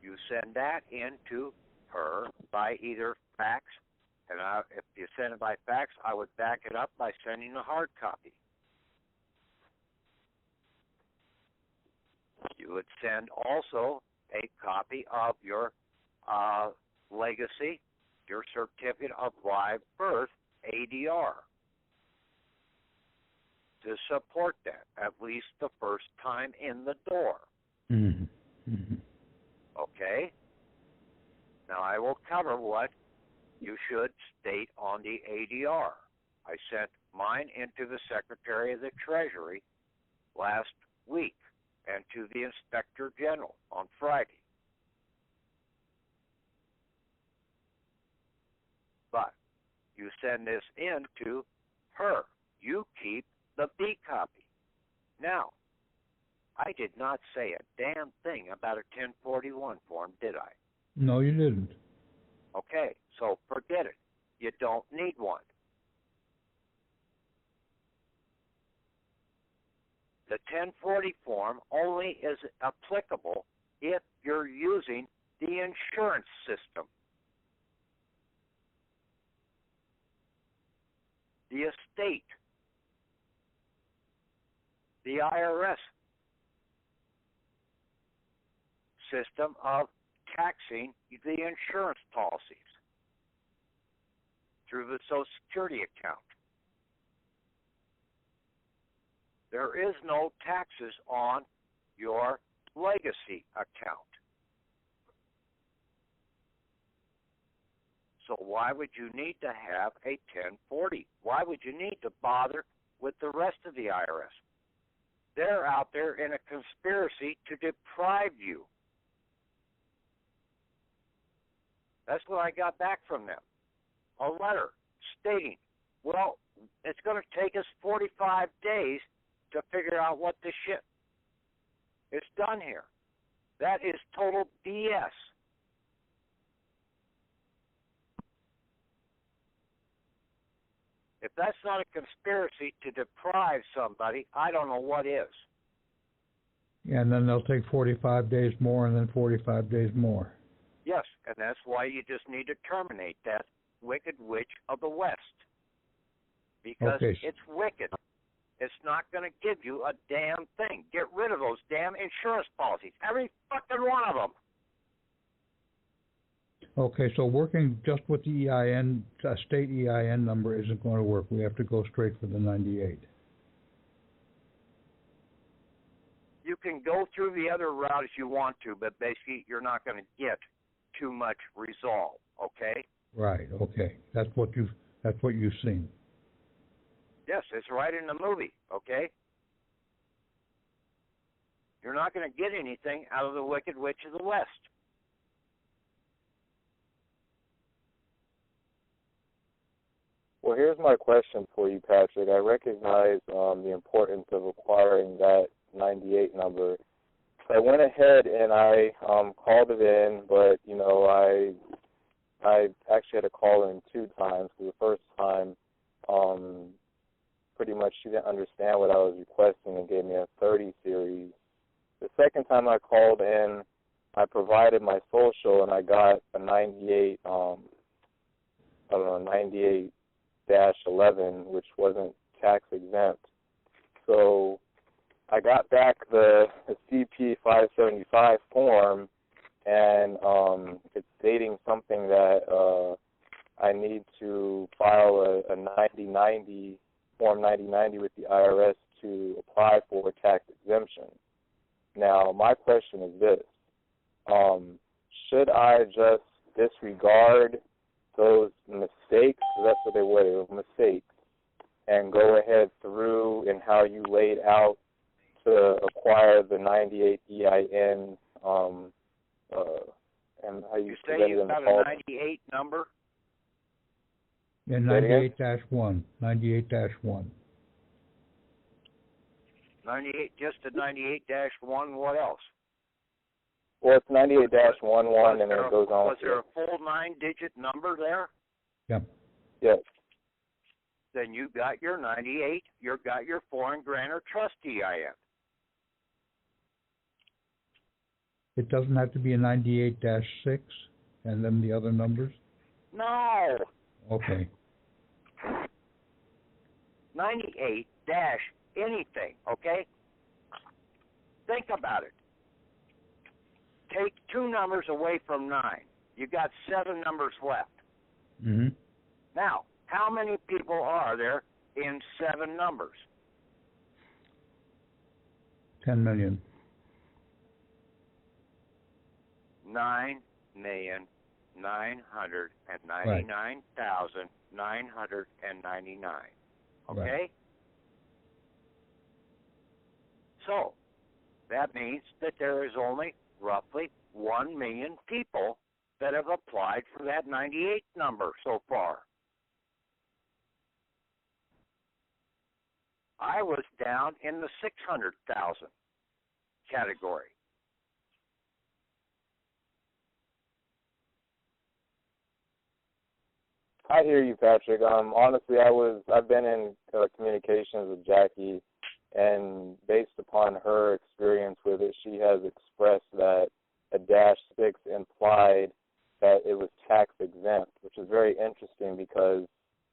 you send that in to her by either fax, and if you send it by fax, I would back it up by sending a hard copy. You would send also a copy of your legacy, your certificate of live birth, ADR, to support that, at least the first time in the door. Mm-hmm. Mm-hmm. Okay? Now, I will cover what you should state on the ADR. I sent mine into the Secretary of the Treasury last week and to the Inspector General on Friday. But you send this in to her. You keep the B copy. Now, I did not say a damn thing about a 1041 form, did I? No, you didn't. Okay, so forget it. You don't need one. The 1040 form only is applicable if you're using the insurance system. The estate, the IRS system of taxing the insurance policies through the Social Security account. There is no taxes on your legacy account. So why would you need to have a 1040? Why would you need to bother with the rest of the IRS? They're out there in a conspiracy to deprive you. That's what I got back from them. A letter stating, well, it's going to take us 45 days to figure out what this shit is done here. That is total BS. If that's not a conspiracy to deprive somebody, I don't know what is. Yeah, and then they'll take 45 days more and then 45 days more. Yes, and that's why you just need to terminate that wicked witch of the West. Because it's wicked. It's not going to give you a damn thing. Get rid of those damn insurance policies. Every fucking one of them. Okay, so working just with the EIN, state EIN number isn't going to work. We have to go straight for the 98. You can go through the other route if you want to, but basically you're not going to get too much resolve, okay? Right, okay. That's what you've seen. Yes, it's right in the movie, okay? You're not going to get anything out of the Wicked Witch of the West. Well, here's my question for you, Patrick. I recognize the importance of acquiring that 98 number. So I went ahead and I called it in, but, you know, I actually had to call in 2 times. For the first time, pretty much she didn't understand what I was requesting and gave me a 30 series. The second time I called in, I provided my social and I got a 98, 98-11, which wasn't tax exempt. So I got back the CP 575 form, and it's stating something that I need to file a 9090, Form 9090 with the IRS to apply for a tax exemption. Now, my question is this. Should I just disregard those mistakes? That's what they were, mistakes, and go ahead through in how you laid out to acquire the 98 EIN, and how you say you got a 98 number? Yeah, 98-1. 98-1. 98, just a 98-1. What else? Well, it's 98-11, and then it goes on. Was there a full 9-digit number there? Yeah. Yes. Then you got your 98. You got your foreign grantor trust EIN. It doesn't have to be a 98-6 and then the other numbers? No. Okay. 98 dash anything, okay? Think about it. Take 2 numbers away from 9. You got 7 numbers left. Mm-hmm. Now, how many people are there in 7 numbers? 10 million. 9,999,999. Okay? Right. So, that means that there is only roughly 1 million people that have applied for that 98 number so far. I was down in the 600,000 category. I hear you, Patrick. Honestly, I've been in communications with Jackie, and based upon her experience with it, she has expressed that a -6 implied that it was tax exempt, which is very interesting because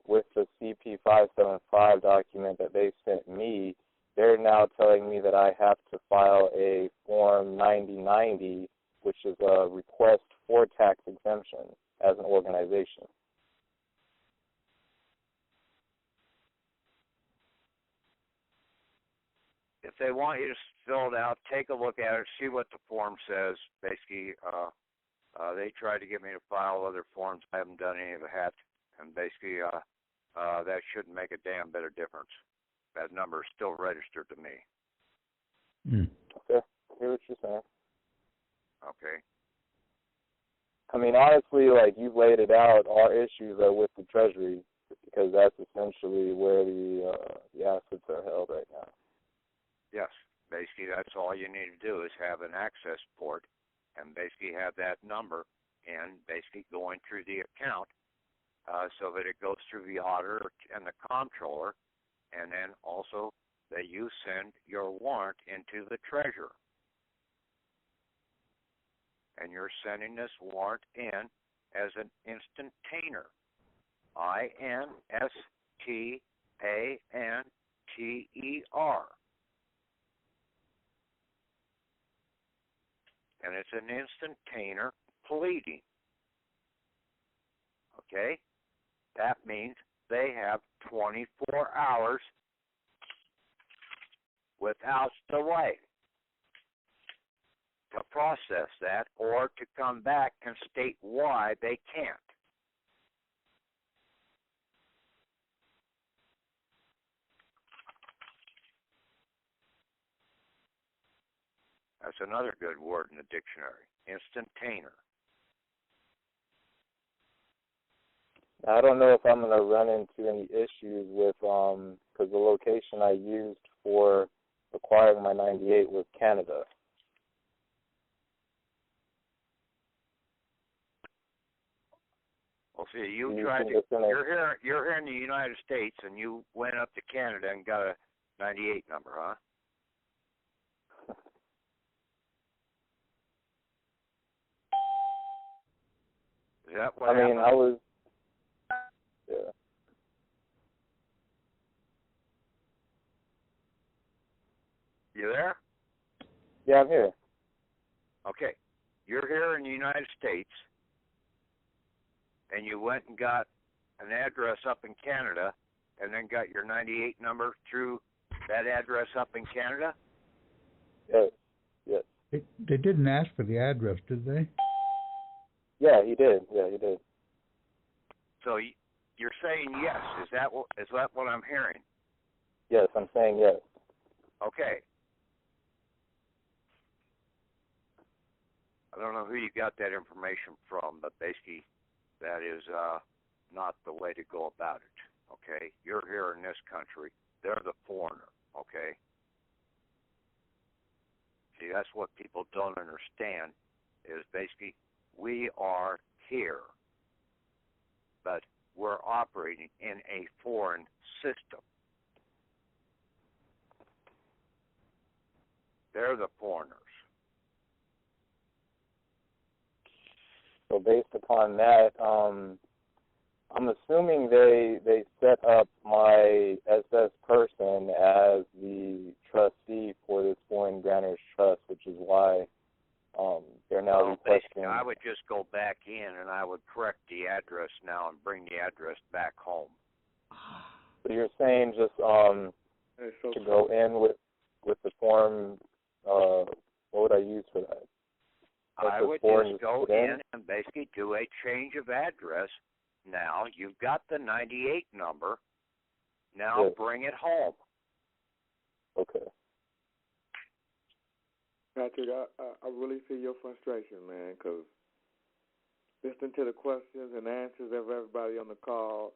with the CP 575 document that they sent me, they're now telling me that I have to file a Form 9090, which is a request for tax exemption as an organization. If they want you to fill it out, take a look at it, see what the form says. Basically, They tried to get me to file other forms. I haven't done any of that, and basically that shouldn't make a damn bit of difference. That number is still registered to me. Okay, I hear what you're saying. Okay. I mean, honestly, like, you've laid it out, our issues are with the Treasury, because that's essentially where the assets are held right now. Yes. Basically, that's all you need to do is have an access port and basically have that number and basically going through the account so that it goes through the auditor and the comptroller, and then also that you send your warrant into the treasurer. And you're sending this warrant in as an instantaner. INSTANTER. And it's an instantaner pleading. Okay? That means they have 24 hours without delay to process that or to come back and state why they can't. That's another good word in the dictionary, instantaner. I don't know if I'm going to run into any issues with, because the location I used for acquiring my 98 was Canada. Well, see, you're here in the United States, and you went up to Canada and got a 98 number, huh? Is that what happened? I was, yeah. You there? Yeah, I'm here. Okay. You're here in the United States, and you went and got an address up in Canada, and then got your 98 number through that address up in Canada? Yes, yes. They didn't ask for the address, did they? Yeah, he did. Yeah, he did. So you're saying yes. Is that what I'm hearing? Yes, I'm saying yes. Okay. I don't know who you got that information from, but basically that is not the way to go about it, okay? You're here in this country. They're the foreigner, okay? See, that's what people don't understand is basically we are here, but we're operating in a foreign system. They're the foreigners. So based upon that, I'm assuming they set up my SS person as the trustee for this foreign grantors trust, which is why they're now requesting. I would just go back in and I would correct the address now and bring the address back home. So you're saying just to go in with the form. What would I use for that? I would just go in and basically do a change of address. Now you've got the 98 number. Now yes. Bring it home. Okay. Patrick, I really feel your frustration, man, because listening to the questions and answers of everybody on the call,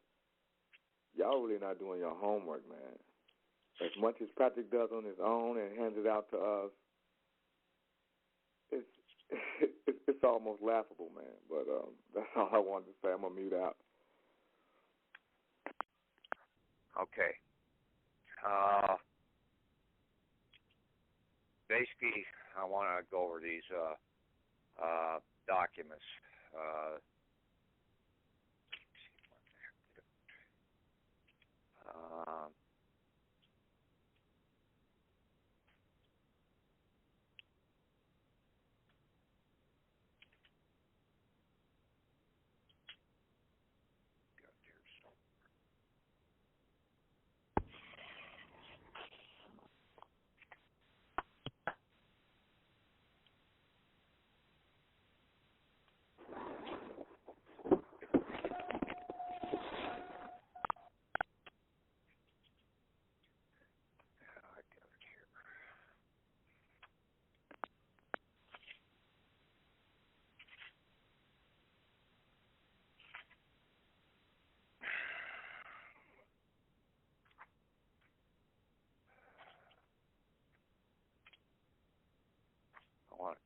y'all really not doing your homework, man. As much as Patrick does on his own and hands it out to us, it's almost laughable, man. But that's all I wanted to say. I'm going to mute out. Okay. Basically, I want to go over these documents.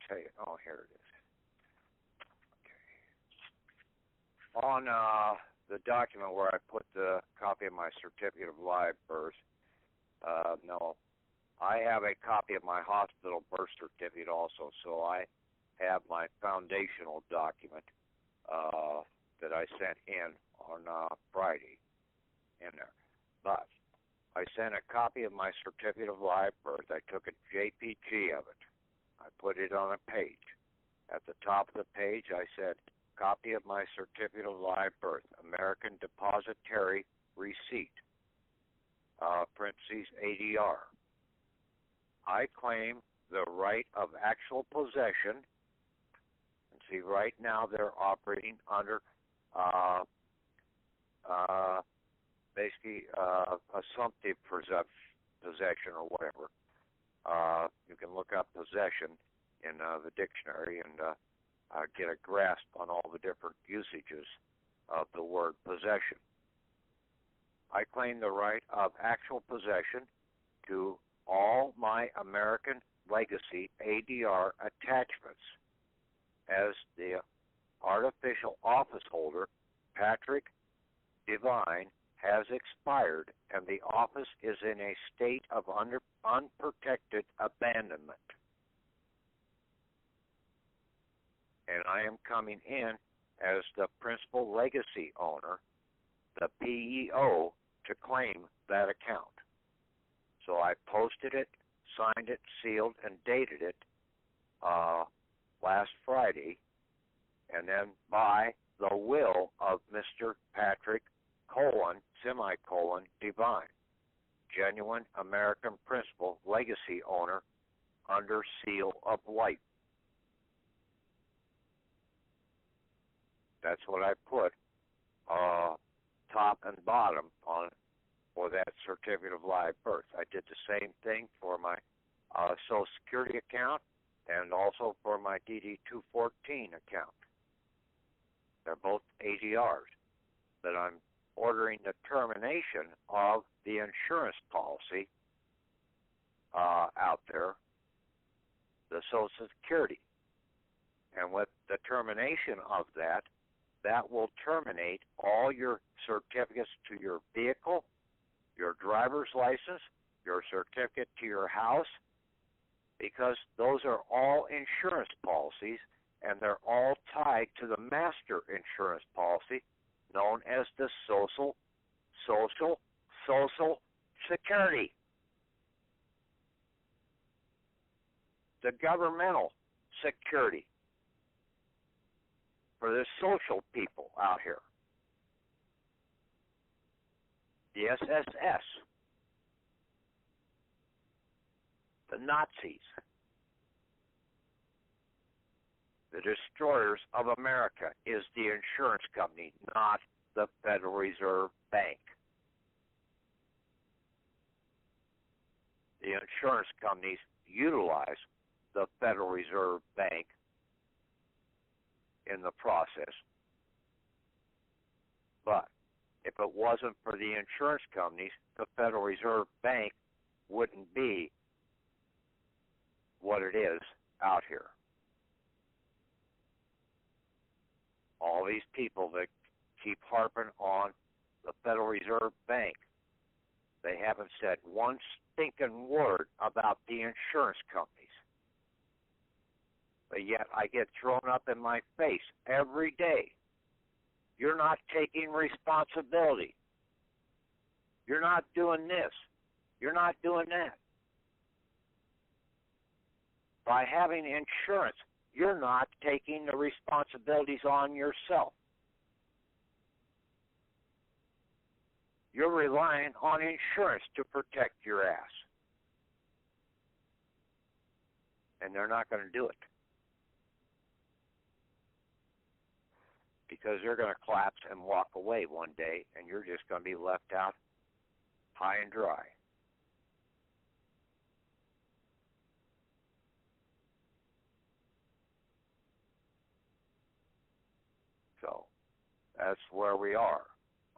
tell you. Oh, here it is. Okay. On the document where I put the copy of my certificate of live birth, no, I have a copy of my hospital birth certificate also, so I have my foundational document that I sent in on Friday in there. But I sent a copy of my certificate of live birth. I took a JPG of it. I put it on a page. At the top of the page, I said, copy of my certificate of live birth, American depositary receipt, parentheses ADR. I claim the right of actual possession. And see, right now they're operating under basically assumptive possession or whatever. You can look up possession in the dictionary and get a grasp on all the different usages of the word possession. I claim the right of actual possession to all my American Legacy ADR attachments as the artificial office holder, Patrick Devine, has expired and the office is in a state of unprotected abandonment. And I am coming in as the principal legacy owner, the PEO, to claim that account. So I posted it, signed it, sealed, and dated it last Friday, and then by the will of Mr. Patrick, Devine, genuine American principal legacy owner under seal of life. That's what I put top and bottom on for that certificate of live birth. I did the same thing for my Social Security account and also for my DD-214 account. They're both ADRs, but I'm ordering the termination of the insurance policy out there, the Social Security. And with the termination of that, that will terminate all your certificates to your vehicle, your driver's license, your certificate to your house, because those are all insurance policies, and they're all tied to the master insurance policy known as the Social Security. The governmental security for the social people out here. The SSS. The Nazis. The destroyers of America is the insurance company, not the Federal Reserve Bank. The insurance companies utilize the Federal Reserve Bank in the process. But if it wasn't for the insurance companies, the Federal Reserve Bank wouldn't be what it is out here. All these people that keep harping on the Federal Reserve Bank, they haven't said one stinking word about the insurance companies. But yet I get thrown up in my face every day. You're not taking responsibility. You're not doing this. You're not doing that. By having insurance, you're not taking the responsibilities on yourself. You're relying on insurance to protect your ass. And they're not going to do it. Because they're going to collapse and walk away one day, and you're just going to be left out high and dry. So that's where we are.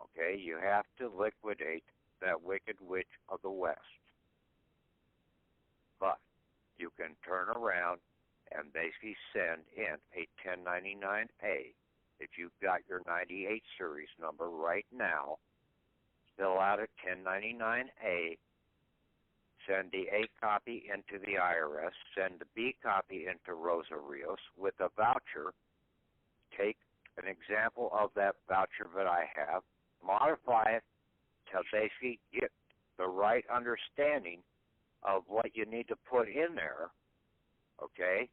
Okay, you have to liquidate that wicked witch of the West. But you can turn around and basically send in a 1099-A. If you've got your 98 series number right now, fill out a 1099-A, send the A copy into the IRS, send the B copy into Rosa Rios with a voucher. Take an example of that voucher that I have, modify it to basically get the right understanding of what you need to put in there, okay?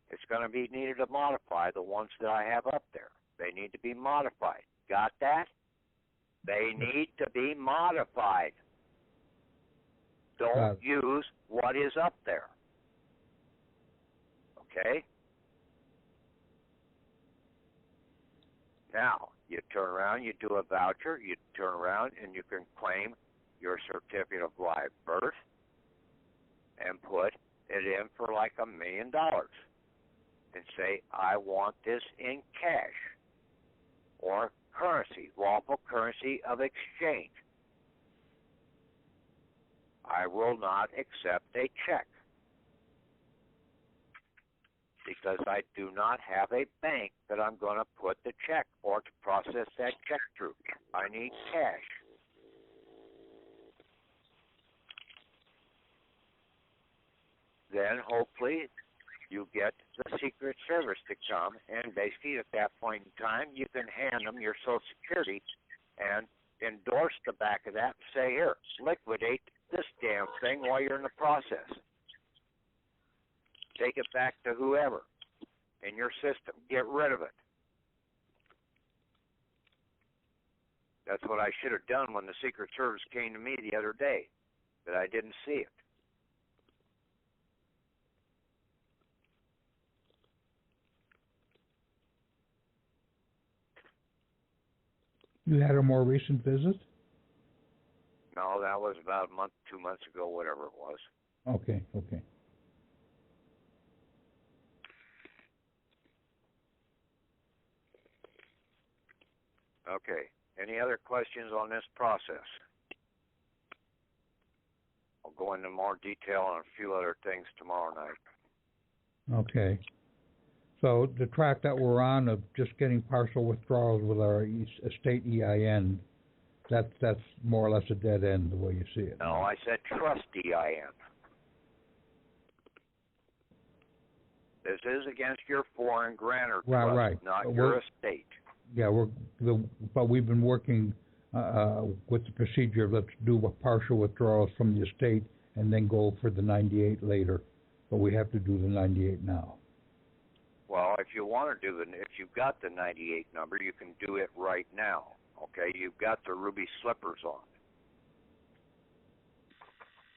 It's going to be needed to modify the ones that I have up there. They need to be modified. Got that? They need to be modified. Don't use what is up there. Okay? Now, you turn around, you do a voucher, you turn around and you can claim your certificate of live birth and put it in for like $1 million and say, I want this in cash or currency, lawful currency of exchange. I will not accept a check because I do not have a bank that I'm going to put the check or to process that check through. I need cash. Then hopefully you get the Secret Service to come, and basically at that point in time you can hand them your Social Security and endorse the back of that and say, here, liquidate this damn thing while you're in the process. Take it back to whoever in your system. Get rid of it. That's what I should have done when the Secret Service came to me the other day, but I didn't see it. You had a more recent visit? No, that was about a month, 2 months ago, whatever it was. Okay. Okay. Any other questions on this process? I'll go into more detail on a few other things tomorrow night. Okay. So the track that we're on of just getting partial withdrawals with our estate EIN, that's more or less a dead end the way you see it. No, I said trust EIN. This is against your foreign grantor trust, right. not your estate. Yeah, but we've been working with the procedure. Let's do a partial withdrawals from the estate and then go for the 98 later. But we have to do the 98 now. Well, if you want to if you've got the 98 number, you can do it right now. Okay, you've got the ruby slippers on.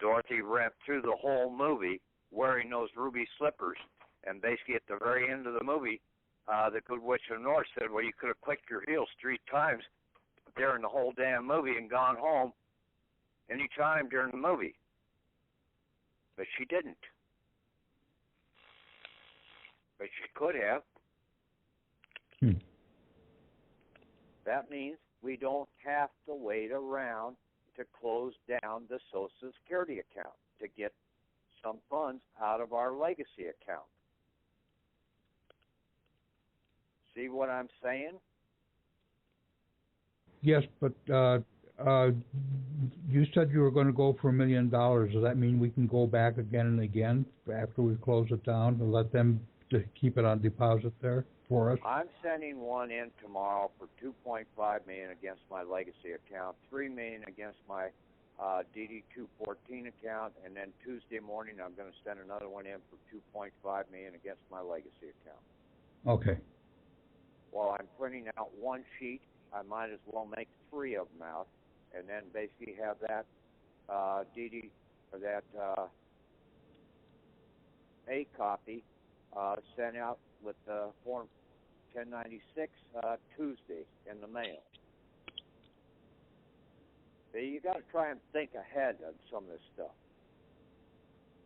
Dorothy ran through the whole movie wearing those ruby slippers, and basically at the very end of the movie, the Good Witch of the North said, well, you could have clicked your heels 3 times during the whole damn movie and gone home any time during the movie. But she didn't. But she could have. That means we don't have to wait around to close down the Social Security account to get some funds out of our legacy account. See what I'm saying? Yes, but you said you were going to go for $1 million. Does that mean we can go back again and again after we close it down and let them to keep it on deposit there for us? I'm sending one in tomorrow for $2.5 million against my legacy account, $3 million against my DD-214 account, and then Tuesday morning I'm going to send another one in for $2.5 million against my legacy account. Okay. While I'm printing out one sheet, I might as well make 3 of them out, and then basically have that DD or that A copy sent out with the Form 1096 Tuesday in the mail. So you got to try and think ahead on some of this stuff.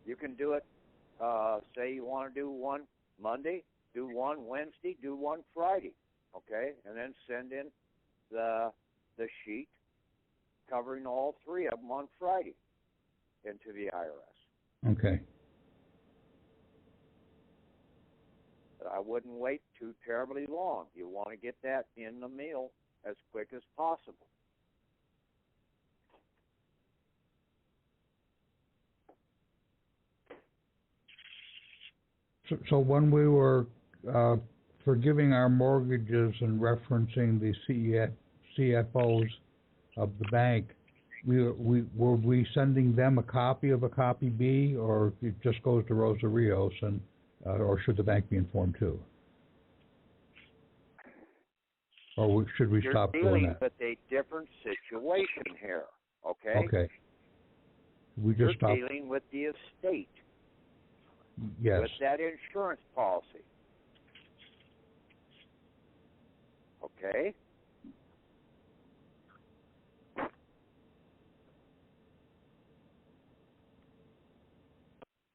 You can do it. Say you want to do one Monday, do one Wednesday, do one Friday, okay, and then send in the sheet covering all 3 of them on Friday into the IRS. Okay. wouldn't wait too terribly long. You want to get that in the mail as quick as possible. So when we were forgiving our mortgages and referencing the CFOs of the bank, were we sending them a copy of a copy B, or it just goes to Rosa Rios, and or should the bank be informed too? Or should we stop doing that? You're dealing with a different situation here, okay? Okay. We just You're dealing with the estate. Yes. With that insurance policy. Okay?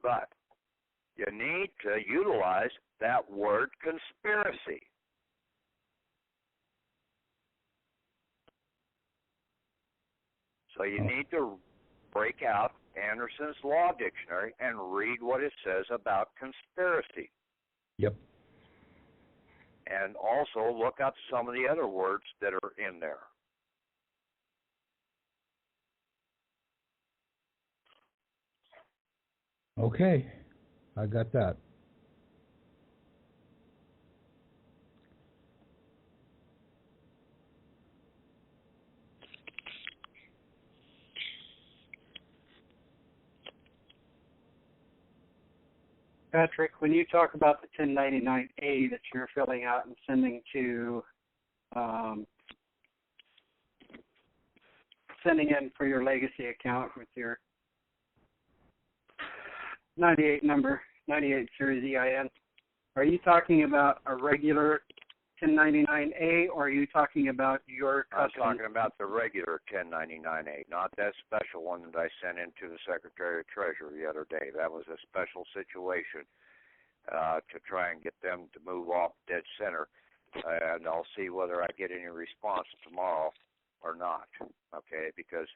But you need to utilize that word conspiracy. So you need to break out Anderson's Law Dictionary and read what it says about conspiracy. Yep. And also look up some of the other words that are in there. Okay, I got that. Patrick, when you talk about the 1099A that you're filling out and sending to sending in for your legacy account with your 98 number, 98 series EIN, are you talking about a regular 1099A, or are you talking about your custom? I'm talking about the regular 1099A, not that special one that I sent into the Secretary of Treasury the other day. That was a special situation to try and get them to move off dead center, and I'll see whether I get any response tomorrow or not, okay, because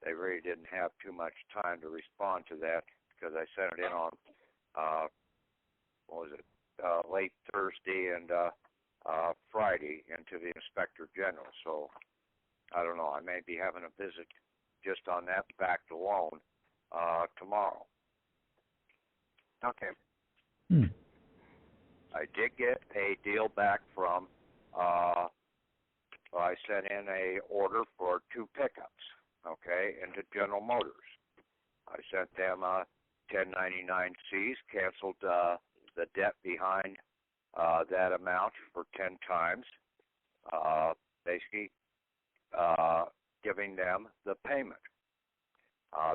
they really didn't have too much time to respond to that because I sent it in on, late Thursday and Friday into the Inspector General. So I don't know. I may be having a visit just on that fact alone tomorrow. Okay. I did get a deal back from, I sent in a order for 2 pickups, okay, into General Motors. I sent them 1099Cs, canceled the debt behind that amount for 10 times, basically giving them the payment.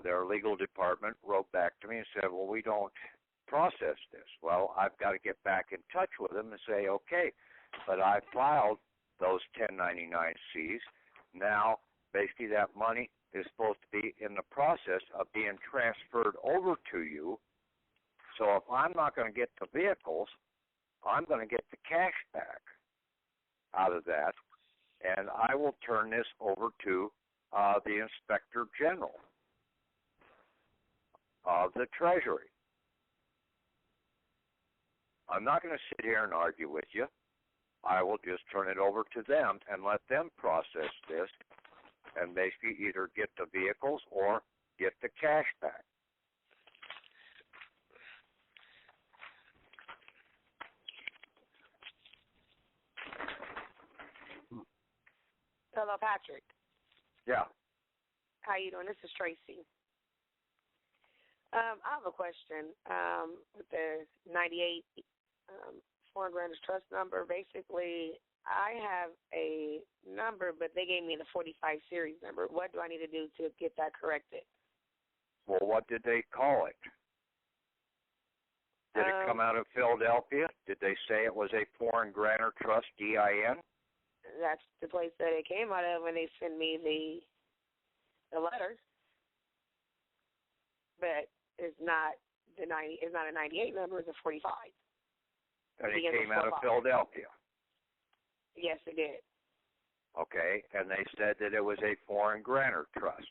Their legal department wrote back to me and said, well, we don't process this. Well, I've got to get back in touch with them and say, okay, but I filed those 1099Cs. Now, basically that money is supposed to be in the process of being transferred over to you. So if I'm not going to get the vehicles, I'm going to get the cash back out of that, and I will turn this over to the Inspector General of the Treasury. I'm not going to sit here and argue with you. I will just turn it over to them and let them process this and basically either get the vehicles or get the cash back. Hello, Patrick. Yeah. How you doing? This is Tracy. I have a question with the 98 foreign grantors trust number. Basically, I have a number, but they gave me the 45 series number. What do I need to do to get that corrected? Well, what did they call it? Did it come out of Philadelphia? Did they say it was a foreign grantor trust EIN? That's the place that it came out of when they sent me the letter. But it's not the 90. It's not a 98 number. It's a 45. And it came out of Philadelphia. Yes, it did. Okay, and they said that it was a foreign grantor trust.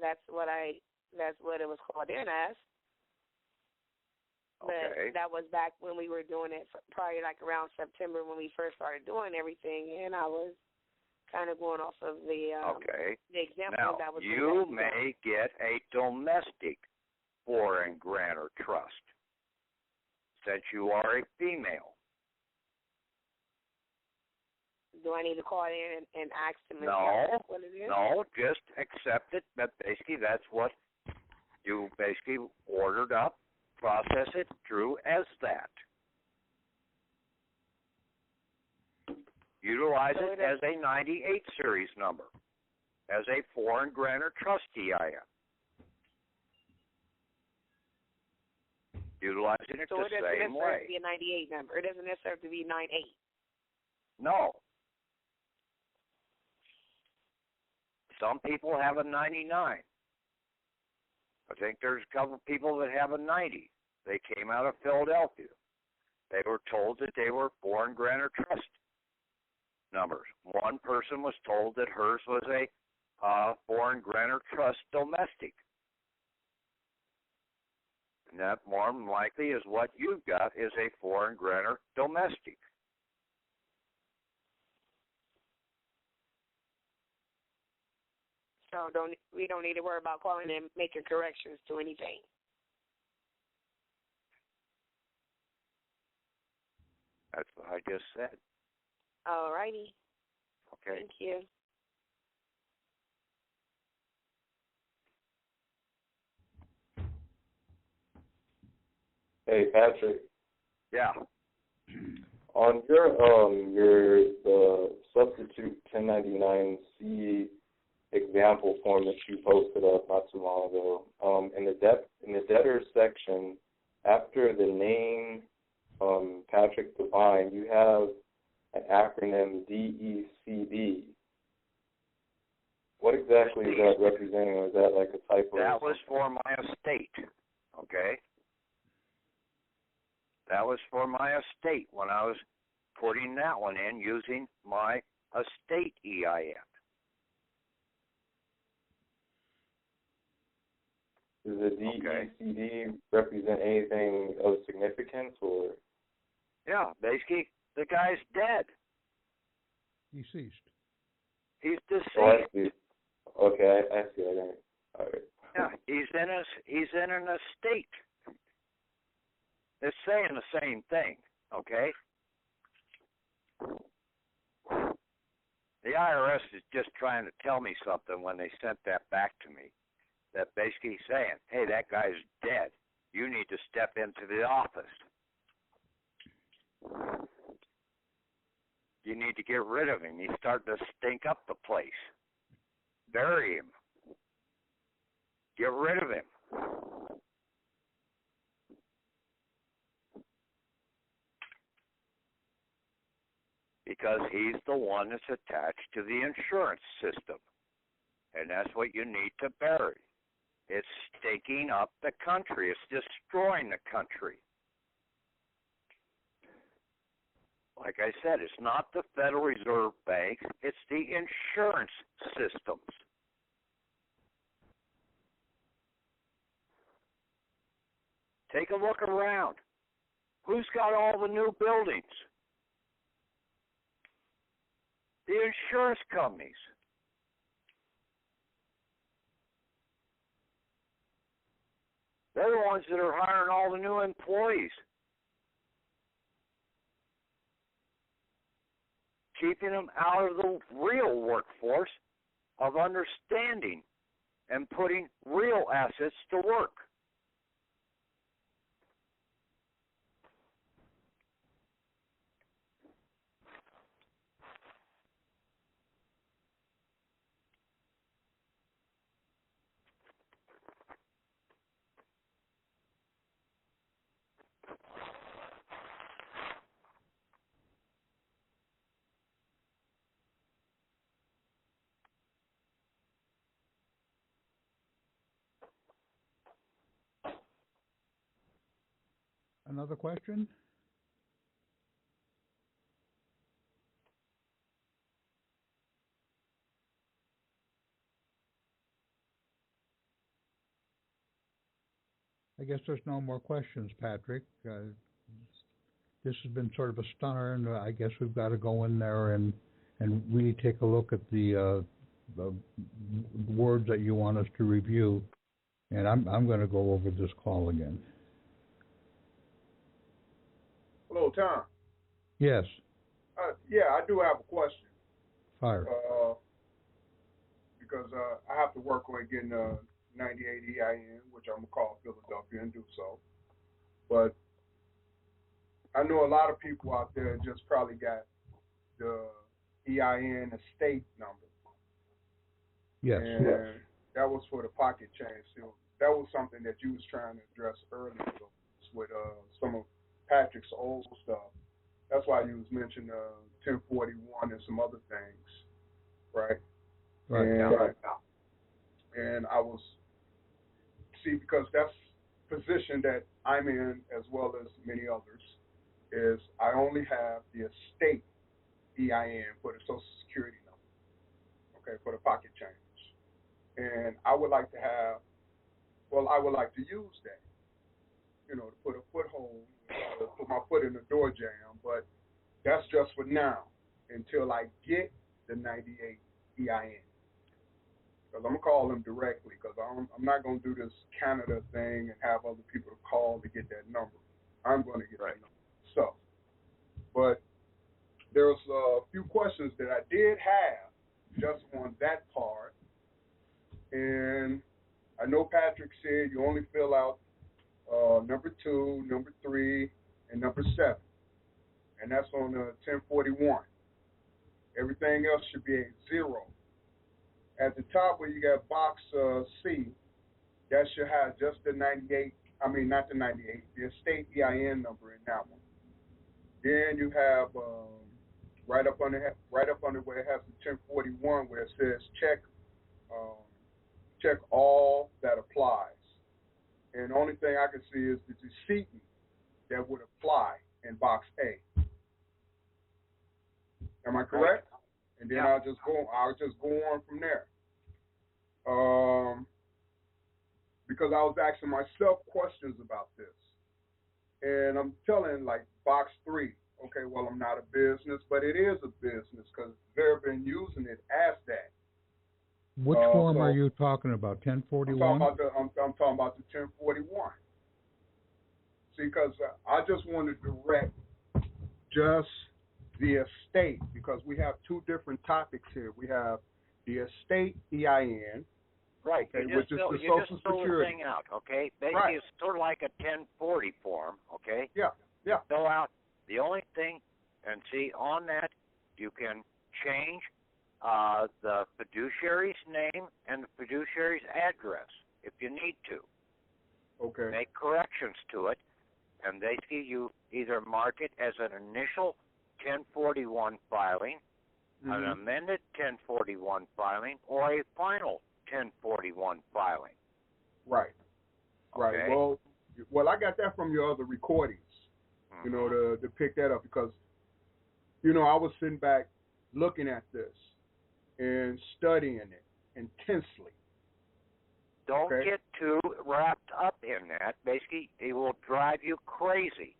That's what it was called in as. But Okay. that was back when we were doing it, probably like around September when we first started doing everything, and I was kind of going off of the example Now, that was. you may get a domestic foreign grant or trust since you are a female. Do I need to call in and ask them? No, what it is? no, just accept it. But basically, that's what you basically ordered up, process it through as that. Utilize it as a 98 series number, as a foreign grant or trust EIN. Utilizing it So the it doesn't same necessarily have way. to be a 98 number. It doesn't necessarily have to be 98. No. Some people have a 99. I think there's a couple of people that have a 90. They came out of Philadelphia. They were told that they were foreign grant or trust numbers. One person was told that hers was a foreign grant or trust domestic. And that more than likely is what you've got is a foreign grant or domestic. So we don't need to worry about calling and making corrections to anything. That's what I just said. All righty. Okay. Thank you. Hey, Patrick. Yeah. On your substitute 1099-C example form that you posted up not too long ago, in the debtor section, after the name Patrick Devine, you have an acronym DECD. What exactly is that representing? Or is that like a typo? That was for my estate, okay? That was for my estate when I was putting that one in using my estate EIN. Does the DECD represent anything of significance, or? Yeah, basically, the guy's dead. Deceased. He's deceased. Oh, I see. Okay, I see. All right. Yeah, he's in an estate. It's saying the same thing, okay? The IRS is just trying to tell me something when they sent that back to me. That basically saying, hey, that guy's dead. You need to step into the office. You need to get rid of him. He's starting to stink up the place. Bury him. Get rid of him. Because he's the one that's attached to the insurance system. And that's what you need to bury. It's stinking up the country. It's destroying the country. Like I said, it's not the Federal Reserve Bank. It's the insurance systems. Take a look around. Who's got all the new buildings? The insurance companies. They're the ones that are hiring all the new employees. Keeping them out of the real workforce of understanding and putting real assets to work. Another question? I guess there's no more questions, Patrick. This has been sort of a stunner, and I guess we've got to go in there and really take a look at the words that you want us to review. And I'm going to go over this call again. Hello, Tom. Yes. Yeah, I do have a question. Fire. Because I have to work on getting 98 EIN, which I'm going to call Philadelphia and do so. But I know a lot of people out there just probably got the EIN estate number. Yes. And that was for the pocket change. So that was something that you was trying to address earlier with some of Patrick's old stuff. That's why you was mentioning 1041 and some other things, right? Right. And I was, because that's position that I'm in as well as many others, is I only have the estate EIN for the Social Security number, okay, for the pocket change. And I would like to use that, to put a foothold, to put my foot in the door jam, but that's just for now until I get the 98 EIN. Because I'm going to call them directly, because I'm not going to do this Canada thing and have other people to call to get that number. I'm going to get that number. So, but there's a few questions that I did have just on that part. And I know Patrick said you only fill out number 2, number 3, and number 7. And that's on 1041. Everything else should be a 0. At the top where you got box C, that should have just the 98, not the 98, the estate EIN number in that one. Then you have right up under where it has the 1041 where it says check all that applies. And the only thing I can see is the decedent that would apply in box A. Am I correct? Right. And then I'll just go on from there. Because I was asking myself questions about this. And I'm telling, like, box 3, okay, well, I'm not a business, but it is a business because they've been using it as that. Which form are you talking about, 1041? I'm talking about the 1041. See, because I just want to direct just the estate, because we have 2 different topics here. We have the estate EIN, right? Okay, you just fill the thing out, okay? Basically, right. It's sort of like a 1040 form, okay? Yeah. Fill out the only thing, and see on that you can change the fiduciary's name and the fiduciary's address if you need to. Okay. Make corrections to it, and basically you either mark it as an initial 1041 filing, an amended 1041 filing, or a final 1041 filing. Right. Okay. Well, I got that from your other recordings, to pick that up, because, I was sitting back looking at this and studying it intensely. Don't get too wrapped up in that. Basically, it will drive you crazy.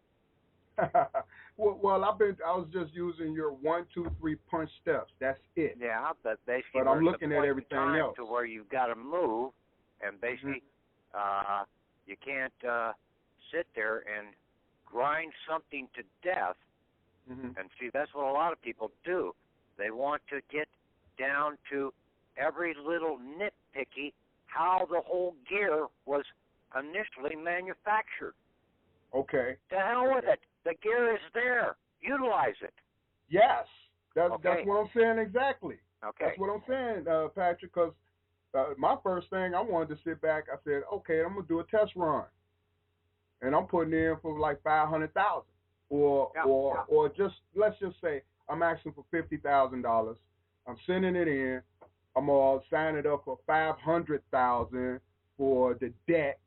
Well, I was just using your 1, 2, 3 punch steps. That's it. Yeah, but basically, I'm looking at everything else to where you've got to move, and basically, you can't sit there and grind something to death. And see, that's what a lot of people do. They want to get down to every little nitpicky how the whole gear was initially manufactured. Okay. To hell with it. The gear is there. Utilize it. Yes. That's what I'm saying exactly. Okay. That's what I'm saying, Patrick, because my first thing, I wanted to sit back. I said, okay, I'm going to do a test run. And I'm putting in for like $500,000. Or just, let's just say, I'm asking for $50,000. I'm sending it in. I'm going to sign it up for $500,000 for the debt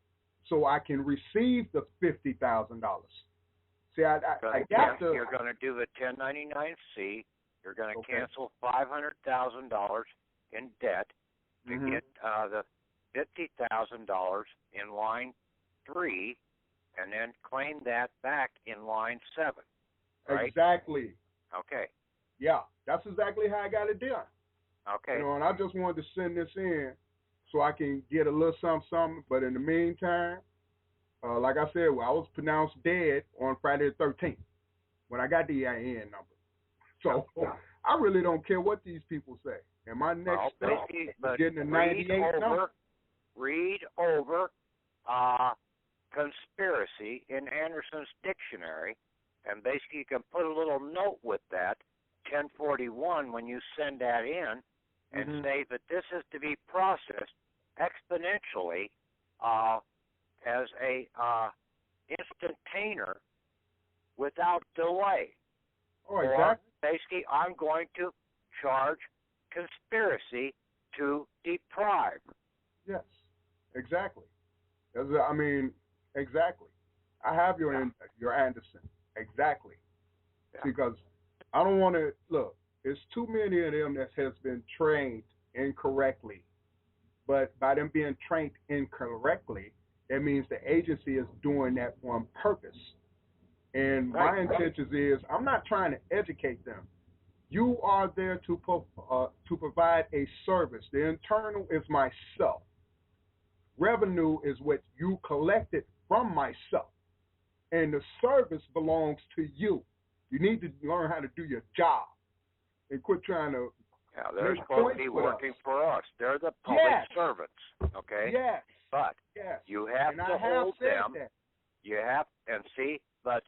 so I can receive the $50,000. See, I got to. You're going to do the 1099-C. You're going to cancel $500,000 in debt to get the $50,000 in line 3 and then claim that back in line 7. Right? Exactly. Okay. Yeah, that's exactly how I got it done. Okay. You know, and I just wanted to send this in so I can get a little something. But in the meantime, like I said, I was pronounced dead on Friday the 13th when I got the EIN number. So I really don't care what these people say. And my next step is getting a 98 number. Read over conspiracy in Anderson's dictionary, and basically you can put a little note with that, 1041, when you send that in, and say that this is to be processed exponentially as a instantaneer without delay. Oh, exactly. Or basically, I'm going to charge conspiracy to deprive. Yes, exactly. Exactly. I have your Anderson. Exactly. Yeah. Because I don't want to, look, there's too many of them that has been trained incorrectly. But by them being trained incorrectly, that means the agency is doing that on purpose. And my intention is, I'm not trying to educate them. You are there to provide a service. The internal is myself. Revenue is what you collected from myself. And the service belongs to you. You need to learn how to do your job and quit trying to. Yeah, they're supposed to be working for us. They're the public servants, okay? Yes. But you have to hold them. That. You have, and see, but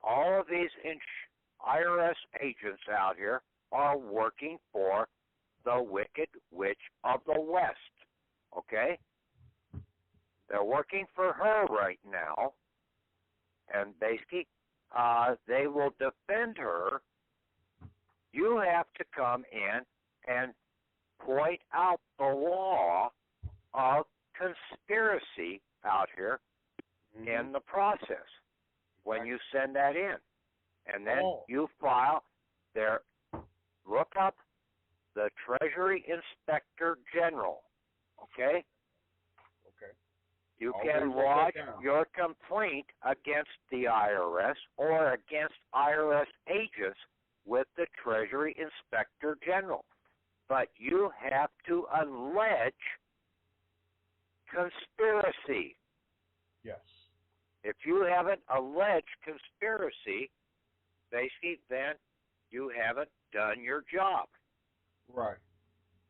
all of these IRS agents out here are working for the Wicked Witch of the West, okay? They're working for her right now, and basically they will defend her. You have to come in and point out the law of conspiracy out here in the process when you send that in. And then you file look up the Treasury Inspector General, okay? You can lodge your complaint against the IRS or against IRS agents with the Treasury Inspector General. But you have to allege conspiracy. Yes. If you haven't alleged conspiracy, basically, then you haven't done your job. Right.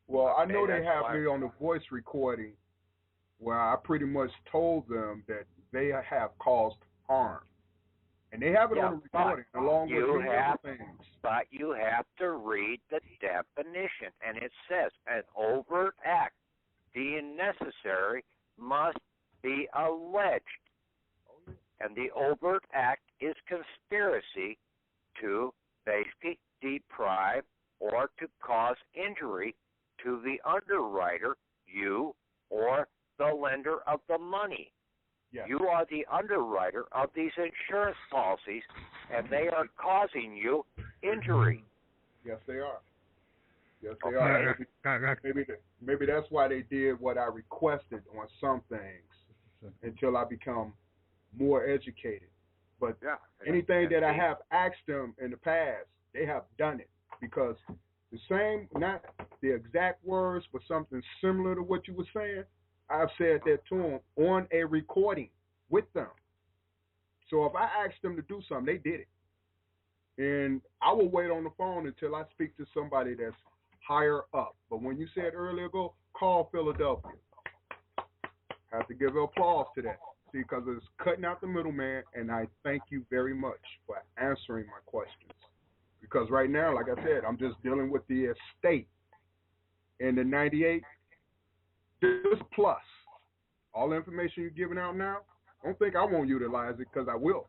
Well, I know they have me on the voice recording where I pretty much told them that they have caused harm. And they have it on the recording along with many other things. But you have to read the definition. And it says an overt act being necessary must be alleged. And the overt act is conspiracy to basically deprive or to cause injury to the underwriter, you, or the lender of the money. Yes. You are the underwriter of these insurance policies, and they are causing you injury. Yes, they are. Yes, they are. Maybe that's why they did what I requested on some things until I become more educated. But anything that I have asked them in the past, they have done it because the same, not the exact words, but something similar to what you were saying, I've said that to them on a recording with them. So if I asked them to do something, they did it. And I will wait on the phone until I speak to somebody that's higher up. But when you said earlier ago, call Philadelphia. I have to give applause to that. See, because it's cutting out the middleman, and I thank you very much for answering my questions. Because right now, like I said, I'm just dealing with the estate. And the 98, this plus. All the information you're giving out now, I don't think I won't utilize it because I will.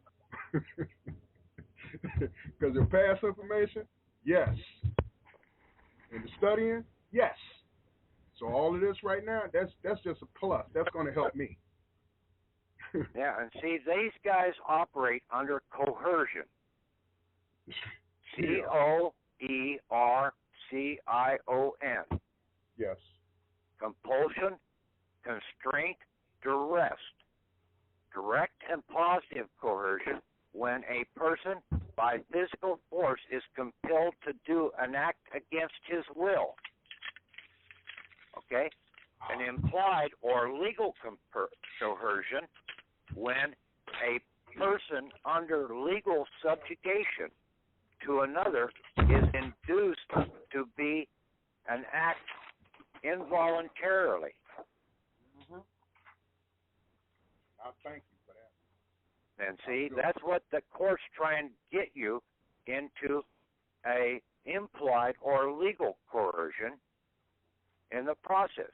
Because your past information, yes. And the studying, yes. So all of this right now, that's just a plus. That's going to help me. Yeah, and see, these guys operate under coercion. COERCION. Yes. Compulsion, constraint, duress. direct and positive coercion when a person by physical force is compelled to do an act against his will. Okay? An implied or legal coercion when a person under legal subjugation to another is induced to be an act involuntarily. Thank you for that. And see, that's what the courts try and get you into, a implied or legal coercion in the process.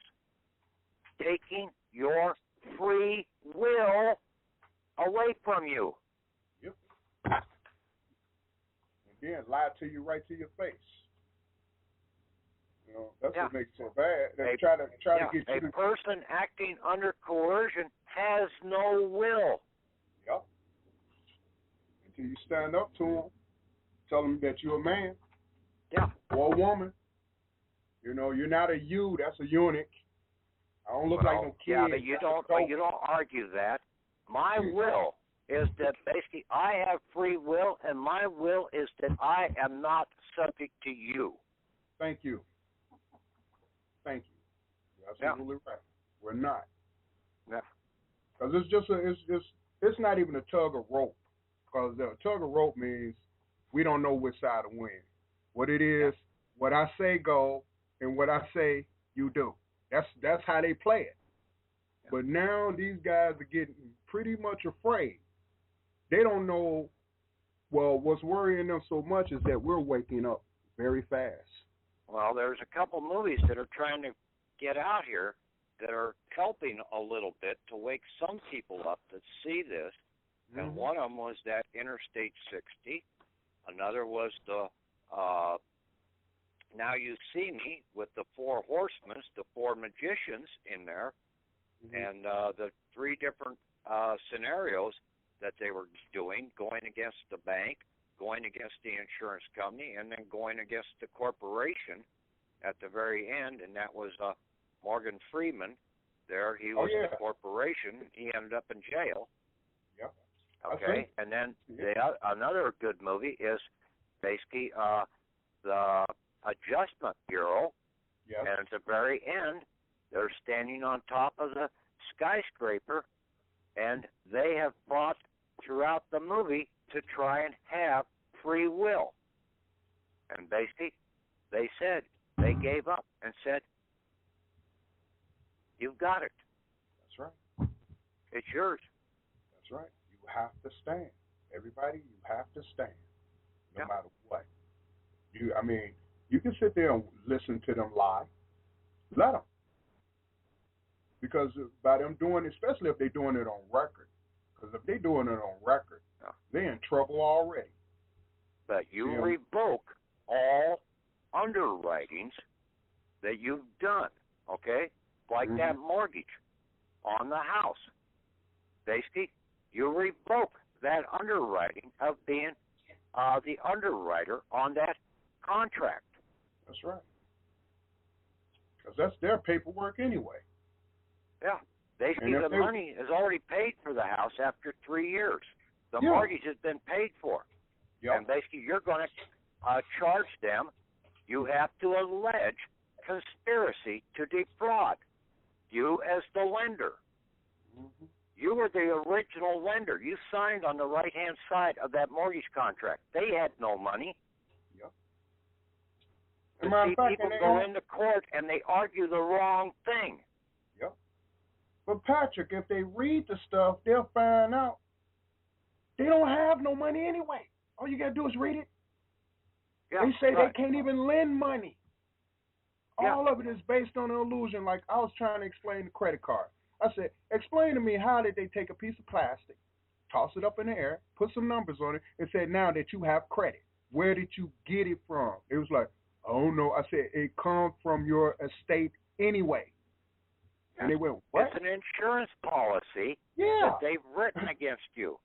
Taking your free will away from you. Yep. And then lie to you right to your face. You know, that's what makes it so bad. They try to get you. A person acting under coercion has no will. Yep. Until you stand up to them, tell them that you're a man. Yeah. Or a woman. You know, you're not a you. That's a eunuch. I don't look like no kid. Yeah, but you don't argue that. My will is that basically I have free will, and my will is that I am not subject to you. Thank you. Thank you. You're absolutely right. We're not. Yeah. Because it's not even a tug of rope. Because the tug of rope means we don't know which side to win. What it is, what I say go, and what I say you do. That's how they play it. Yeah. But now these guys are getting pretty much afraid. They don't know. Well, what's worrying them so much is that we're waking up very fast. Well, there's a couple movies that are trying to get out here that are helping a little bit to wake some people up that see this. Mm-hmm. And one of them was that Interstate 60. Another was the Now You See Me with the four horsemen, the four magicians in there, and the three different scenarios that they were doing, going against the bank, going against the insurance company, and then going against the corporation at the very end, and that was Morgan Freeman. There, he was the corporation. He ended up in jail. Yep. Okay, and then another good movie is basically the Adjustment Bureau. Yep. And at the very end, they're standing on top of the skyscraper, and they have fought throughout the movie to try and have free will. And basically, they gave up and said, "You've got it. That's right. It's yours." That's right. You have to stand. Everybody, you have to stand, no matter what. You can sit there and listen to them lie. Let them. Because by them doing it, especially if they're doing it on record, because if they're doing it on record, they're in trouble already. But you revoke all underwritings that you've done, okay? Like that mortgage on the house. Basically, you revoke that underwriting of being the underwriter on that contract. That's right. Because that's their paperwork anyway. Yeah. Basically, the money is already paid for the house after 3 years. The mortgage has been paid for. Yep. And basically, you're going to charge them. You have to allege conspiracy to defraud you as the lender. Mm-hmm. You were the original lender. You signed on the right-hand side of that mortgage contract. They had no money. Yep. See, people go into court and they argue the wrong thing. Yep. But Patrick, if they read the stuff, they'll find out they don't have no money anyway. All you gotta do is read it. Yeah, they say they can't even lend money. All of it is based on an illusion. Like I was trying to explain the credit card. I said, explain to me how did they take a piece of plastic, toss it up in the air, put some numbers on it, and said, now that you have credit, where did you get it from? It was like, oh no. I said, it comes from your estate anyway. And they went, what? It's an insurance policy that they've written against you.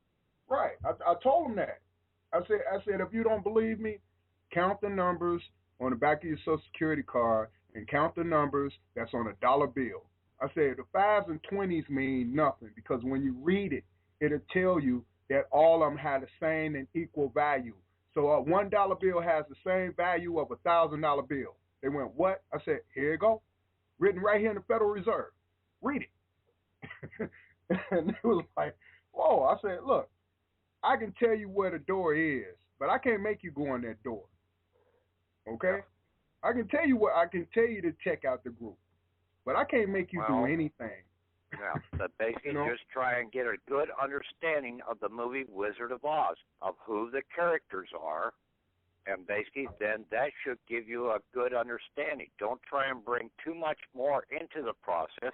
Right. I told them that. I said, if you don't believe me, count the numbers on the back of your Social Security card and count the numbers that's on a dollar bill. I said, the 5s and 20s mean nothing because when you read it, it'll tell you that all of them had the same and equal value. So a $1 bill has the same value of $1,000 bill. They went, what? I said, here you go, written right here in the Federal Reserve. Read it. And it was like, whoa. I said, look, I can tell you where the door is, but I can't make you go in that door. Okay? I can tell you to check out the group, but I can't make you do anything. Yeah, but basically just try and get a good understanding of the movie Wizard of Oz, of who the characters are, and basically then that should give you a good understanding. Don't try and bring too much more into the process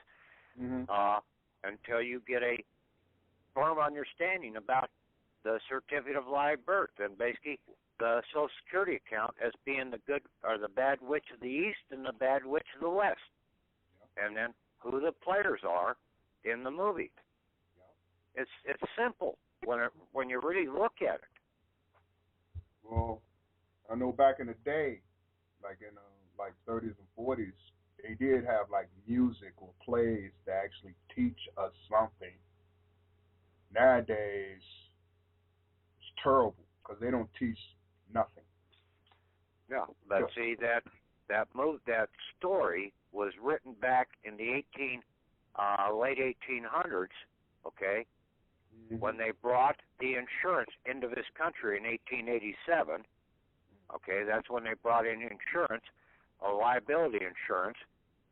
until you get a firm understanding about the certificate of live birth and basically the Social Security account as being the good or the bad witch of the East and the bad witch of the West, and then who the players are in the movie. It's simple when you really look at it. Well, I know back in the day, like in like 30s and 40s, they did have like music or plays that actually teach us something. Nowadays, it's terrible because they don't teach nothing. Yeah, but see that story was written back in the late 1800s, okay, when they brought the insurance into this country in 1887. Okay, that's when they brought in insurance, liability insurance,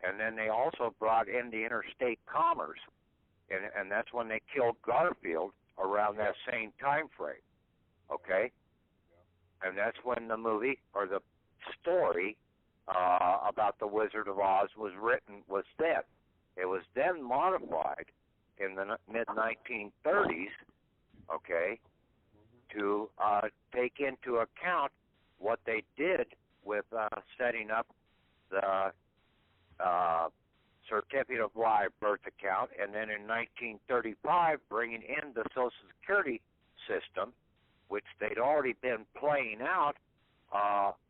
and then they also brought in the interstate commerce, and that's when they killed Garfield around that same time frame. Okay, and that's when the movie or the story about the Wizard of Oz was written. Was then. It was then modified in the mid-1930s, okay, to take into account what they did with setting up the certificate of live birth account, and then in 1935 bringing in the Social Security system, which they'd already been playing out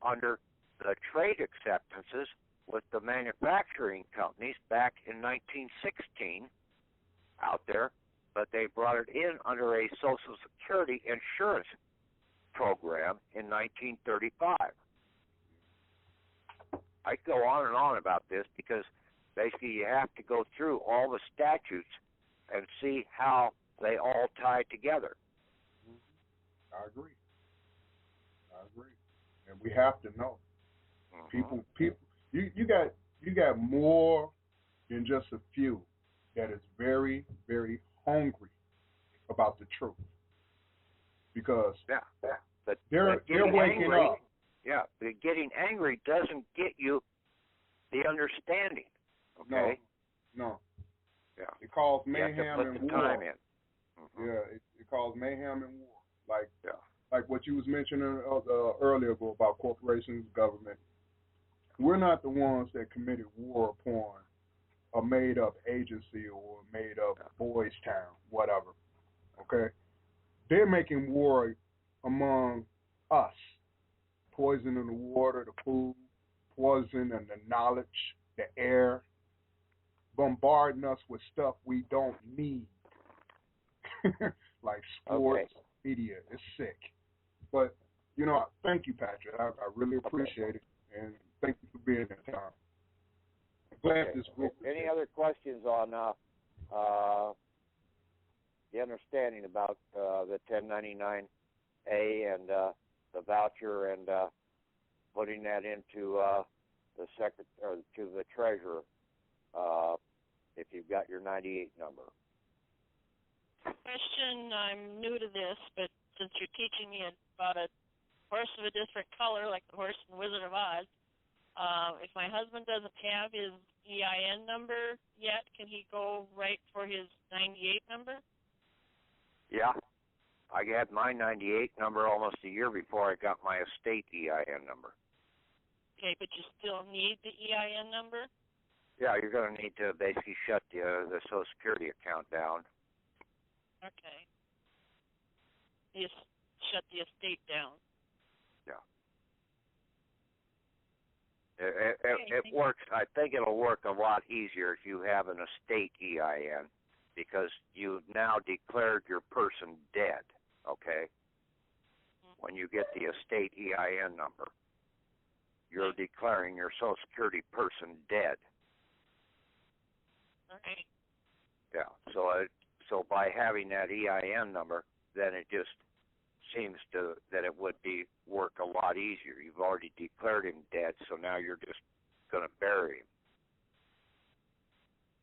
under the trade acceptances with the manufacturing companies back in 1916 out there, but they brought it in under a Social Security insurance program in 1935. I go on and on about this because basically you have to go through all the statutes and see how they all tie together. I agree. And we have to know. People, you got more than just a few that is very, very hungry about the truth. Because but they're waking up. Yeah, but getting angry doesn't get you the understanding. Okay? No. Yeah. It calls mayhem and war. Time in. Yeah, it calls mayhem and war. Like what you was mentioning earlier ago about corporations, government. We're not the ones that committed war upon a made-up agency or a made-up Boys Town, whatever. Okay? They're making war among us. Poison in the water, the food, poison in the knowledge, the air, bombarding us with stuff we don't need. Like sports, media. It's sick. But, thank you, Patrick. I really appreciate it. And thank you for being there, Tom. Any other questions on the understanding about the 1099A and the voucher and putting that into to the treasurer if you've got your 98 number? Question, I'm new to this, but since you're teaching me about a horse of a different color, like the horse in Wizard of Oz, if my husband doesn't have his EIN number yet, can he go right for his 98 number? Yeah. I had my 98 number almost a year before I got my estate EIN number. Okay, but you still need the EIN number? Yeah, you're going to need to basically shut the Social Security account down. Okay. You shut the estate down. Yeah. It works. I think it'll work a lot easier if you have an estate EIN because you now declared your person dead, okay? When you get the estate EIN number, you're declaring your Social Security person dead. Okay. Yeah. So by having that EIN number, then it just seems that it would work a lot easier. You've already declared him dead, so now you're just going to bury him.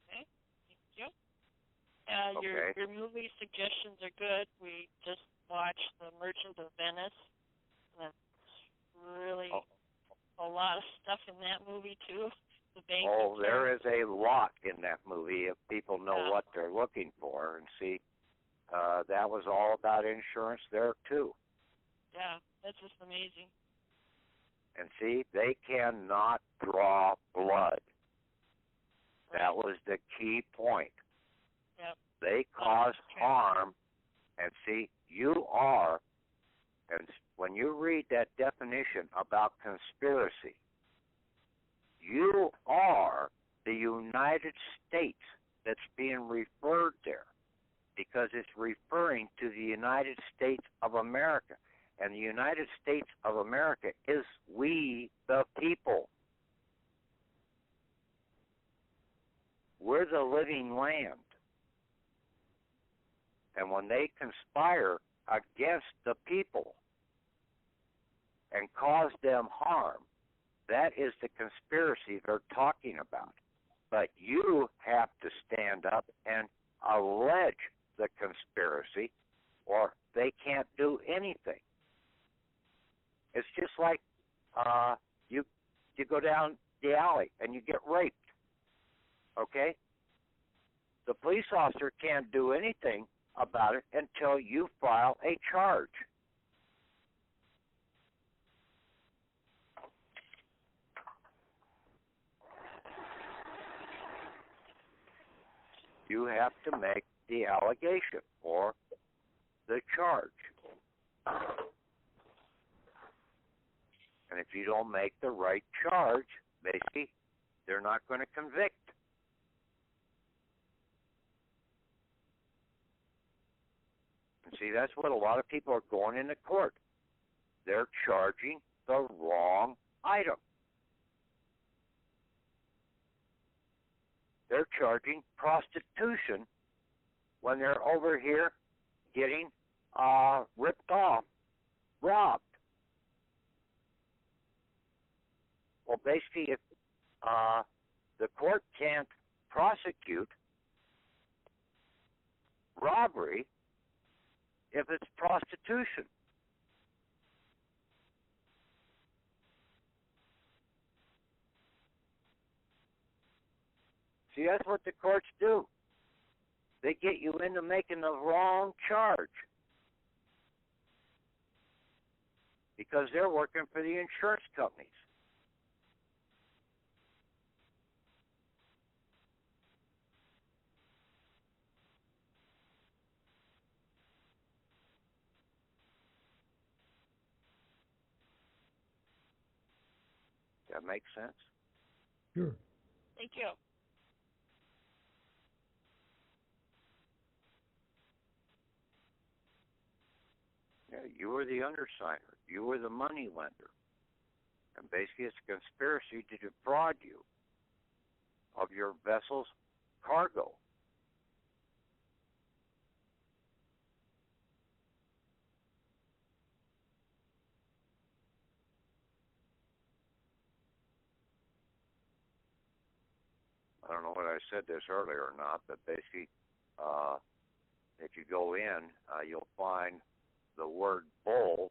Okay. Thank you. Okay. Your movie suggestions are good. We just watched The Merchant of Venice. That's really a lot of stuff in that movie too. The bank. Oh, there is a lot in that movie if people know what they're looking for. And see, that was all about insurance there too. Yeah, that's just amazing. And see, they cannot draw blood. That was the key point. Yep. They cause harm, and see, you are, and when you read that definition about conspiracy, you are the United States that's being referred there, because it's referring to the United States of America. And the United States of America is we the people. We're the living land. And when they conspire against the people and cause them harm, that is the conspiracy they're talking about. But you have to stand up and allege the conspiracy, or they can't do anything. It's just like you go down the alley and you get raped, okay? The police officer can't do anything about it until you file a charge. You have to make the allegation or the charge. And if you don't make the right charge, basically, they're not going to convict. And see, that's what a lot of people are going into court. They're charging the wrong item. They're charging prostitution when they're over here getting ripped off, robbed. Well, basically, if the court can't prosecute robbery if it's prostitution. See, that's what the courts do. They get you into making the wrong charge because they're working for the insurance companies. That makes sense? Sure. Thank you. Yeah, you were the undersigner. You were the money lender. And basically it's a conspiracy to defraud you of your vessel's cargo. I don't know what I said this earlier or not, but basically, if you go in, you'll find the word bull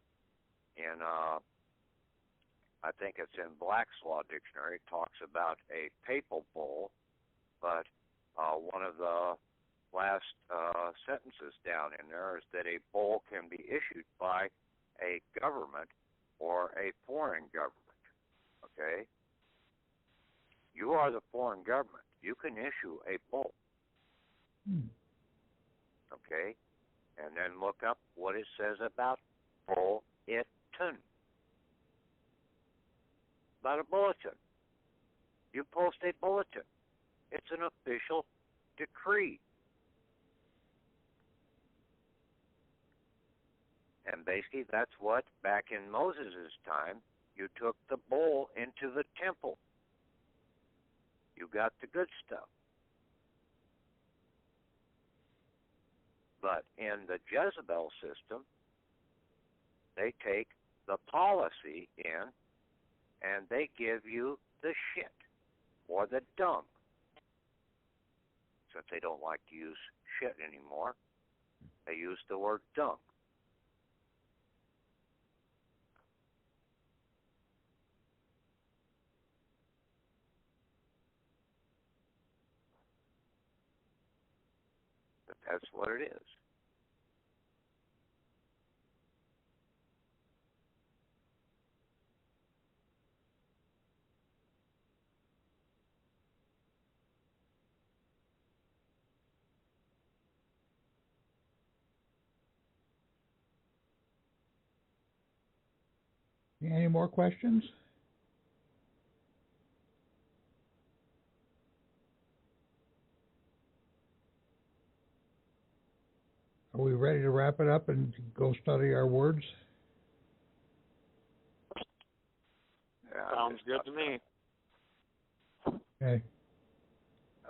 in, I think it's in Black's Law Dictionary. It talks about a papal bull, but one of the last sentences down in there is that a bull can be issued by a government or a foreign government, okay? You are the foreign government. You can issue a bull. Okay? And then look up what it says about bulletin. About a bulletin. You post a bulletin. It's an official decree. basically, that's what, back in Moses' time, you took the bull into the temple. You got the good stuff. But in the Jezebel system, they take the policy in and they give you the shit or the dung. Since they don't like to use shit anymore, they use the word dung. But that's what it is. Any more questions? Are we ready to wrap it up and go study our words? Sounds good to me. Okay.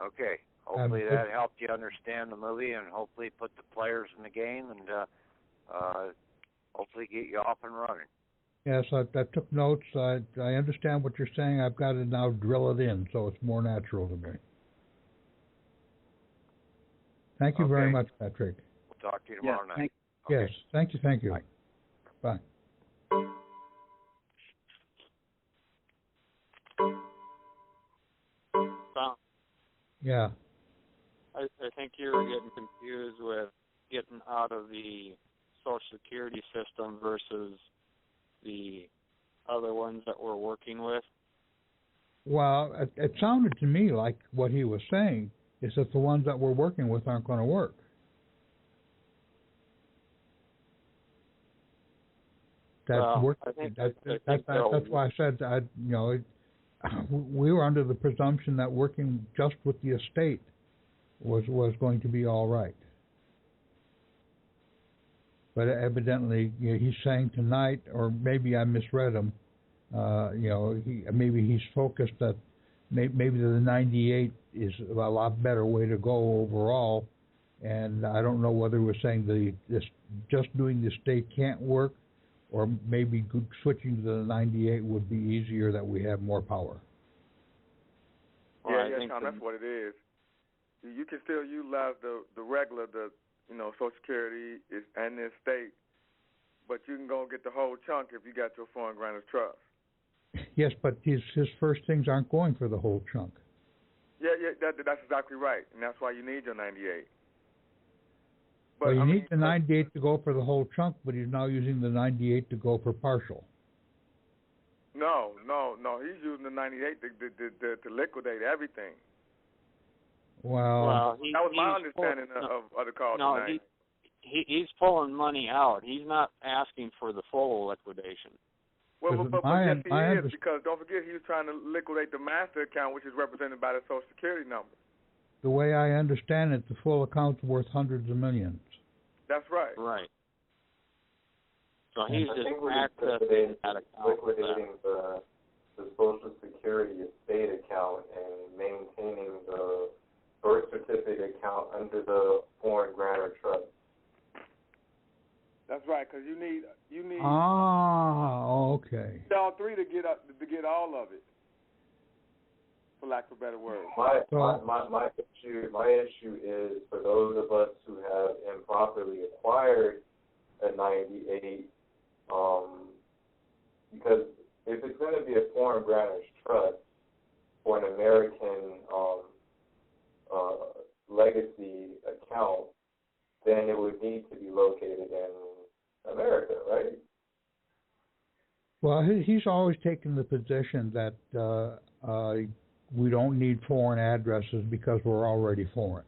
Okay. Hopefully that helped you understand the movie and hopefully put the players in the game and hopefully get you off and running. Yes, I took notes. I understand what you're saying. I've got to now drill it in so it's more natural to me. Thank you very much, Patrick. We'll talk to you tomorrow night. Yes, thank you. Bye. Yeah. I think you're getting confused with getting out of the Social Security system versus the other ones that we're working with. Well, it sounded to me like what he was saying is that the ones that we're working with aren't going to work. That's why I said we were under the presumption that working just with the estate was going to be all right. But evidently, he's saying tonight, or maybe I misread him. Maybe he's focused that maybe the 98 is a lot better way to go overall. And I don't know whether we're saying just doing the estate can't work, or maybe switching to the 98 would be easier, that we have more power. Yeah, Tom, that's what it is. You can still utilize the regular, Social Security and the estate, but you can go get the whole chunk if you got your foreign grantor's trust. Yes, but his first things aren't going for the whole chunk. Yeah, that's exactly right, and that's why you need your 98. But well, you need the 98 to go for the whole chunk, but he's now using the 98 to go for partial. No. He's using the 98 to liquidate everything. Well that was my understanding of the call tonight. He's pulling money out. He's not asking for the full liquidation. Well, but yes, he is, because don't forget he was trying to liquidate the master account, which is represented by the Social Security number. The way I understand it, the full account's worth hundreds of millions. That's right. Right. So he's just accessing that account. Liquidating the Social Security estate account and maintaining the birth certificate account under the foreign grantor trust. That's right, because you need. Okay. All three to get all of it, for lack of a better word. My issue is for those of us who have improperly acquired a 98, because if it's going to be a foreign grantor's trust for an American legacy account, then it would need to be located in America, right? Well, he's always taken the position that we don't need foreign addresses because we're already foreign.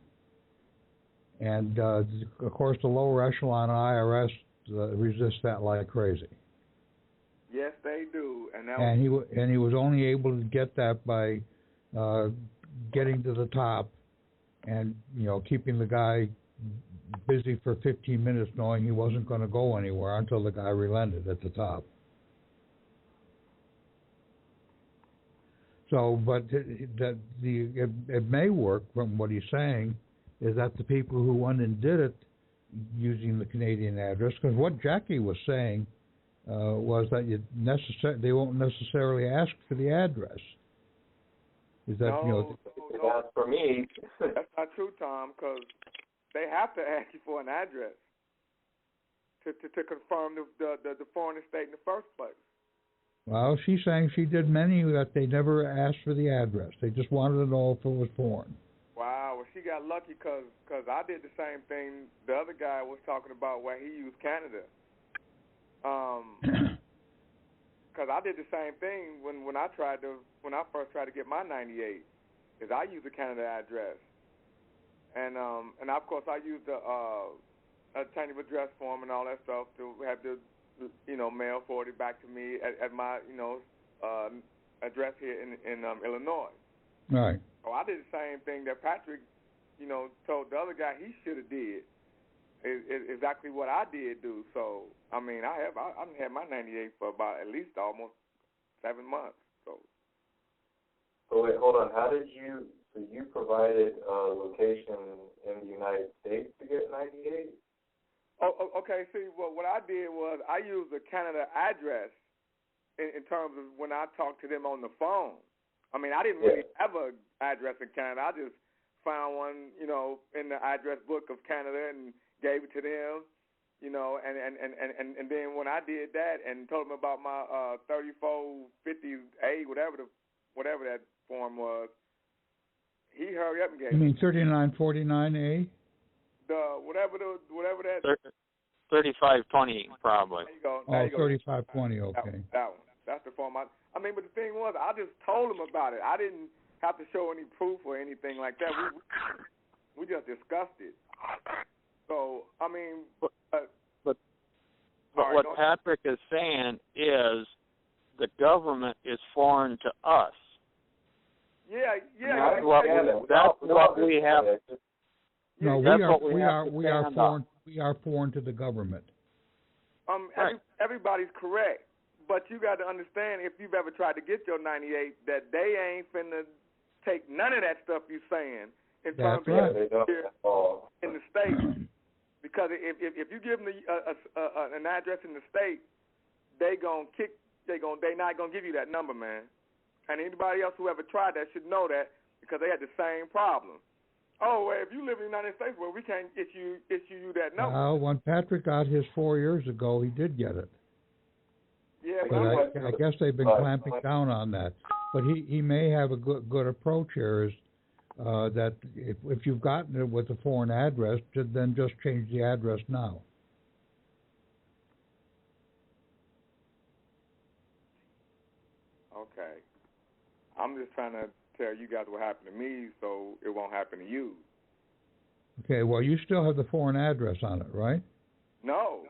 And, of course, the lower echelon IRS resists that like crazy. Yes, they do. And he was only able to get that by getting to the top and, keeping the guy busy for 15 minutes knowing he wasn't going to go anywhere until the guy relented at the top. So, but it may work from what he's saying is that the people who went and did it using the Canadian address, because what Jackie was saying was that they won't necessarily ask for the address. Is that, no. That's for me. That's not true, Tom, because they have to ask you for an address to confirm the foreign estate in the first place. Well, she's saying she did many that they never asked for the address. They just wanted to know if it was foreign. Wow, well, she got lucky because I did the same thing the other guy was talking about where he used Canada. Because I did the same thing when I first tried to get my 98, is I used a Canada address, and of course I used a change of address form and all that stuff to have the mail forwarded back to me at my address here in Illinois. Right. So I did the same thing that Patrick, told the other guy he should have did. Is exactly what I did do. So I mean, I've had my 98 for about at least almost 7 months. So wait, hold on. How did you? So you provided a location in the United States to get 98? Oh, okay. See, well, what I did was I used a Canada address in terms of when I talked to them on the phone. I mean, I didn't really have an address in Canada. I just found one, in the address book of Canada and gave it to them, and then when I did that and told them about my 3450A, whatever that form was, he hurried up and gave. You mean 3949A? Whatever that. 3520 probably. There you go. Oh, 3520. Okay. That one. That's the form. I mean, but the thing was, I just told him about it. I didn't have to show any proof or anything like that. We just discussed it. So I mean, but right, what Patrick is saying is the government is foreign to us. Yeah. That's what we have. No, we are foreign to the government. Right. Everybody's correct, but you got to understand, if you've ever tried to get your 98, that they ain't finna take none of that stuff you're saying in terms of here in the States. Because if you give them an address in the state, they're not gonna give you that number, man. And anybody else who ever tried that should know that, because they had the same problem. Oh, well, if you live in the United States, well, we can't issue you that number. Well, when Patrick got his 4 years ago, he did get it. Yeah, but I guess they've been clamping down on that. But he may have a good approach here, is that if you've gotten it with a foreign address, then just change the address now. Okay. I'm just trying to tell you guys what happened to me so it won't happen to you. Okay, well, you still have the foreign address on it, right? No.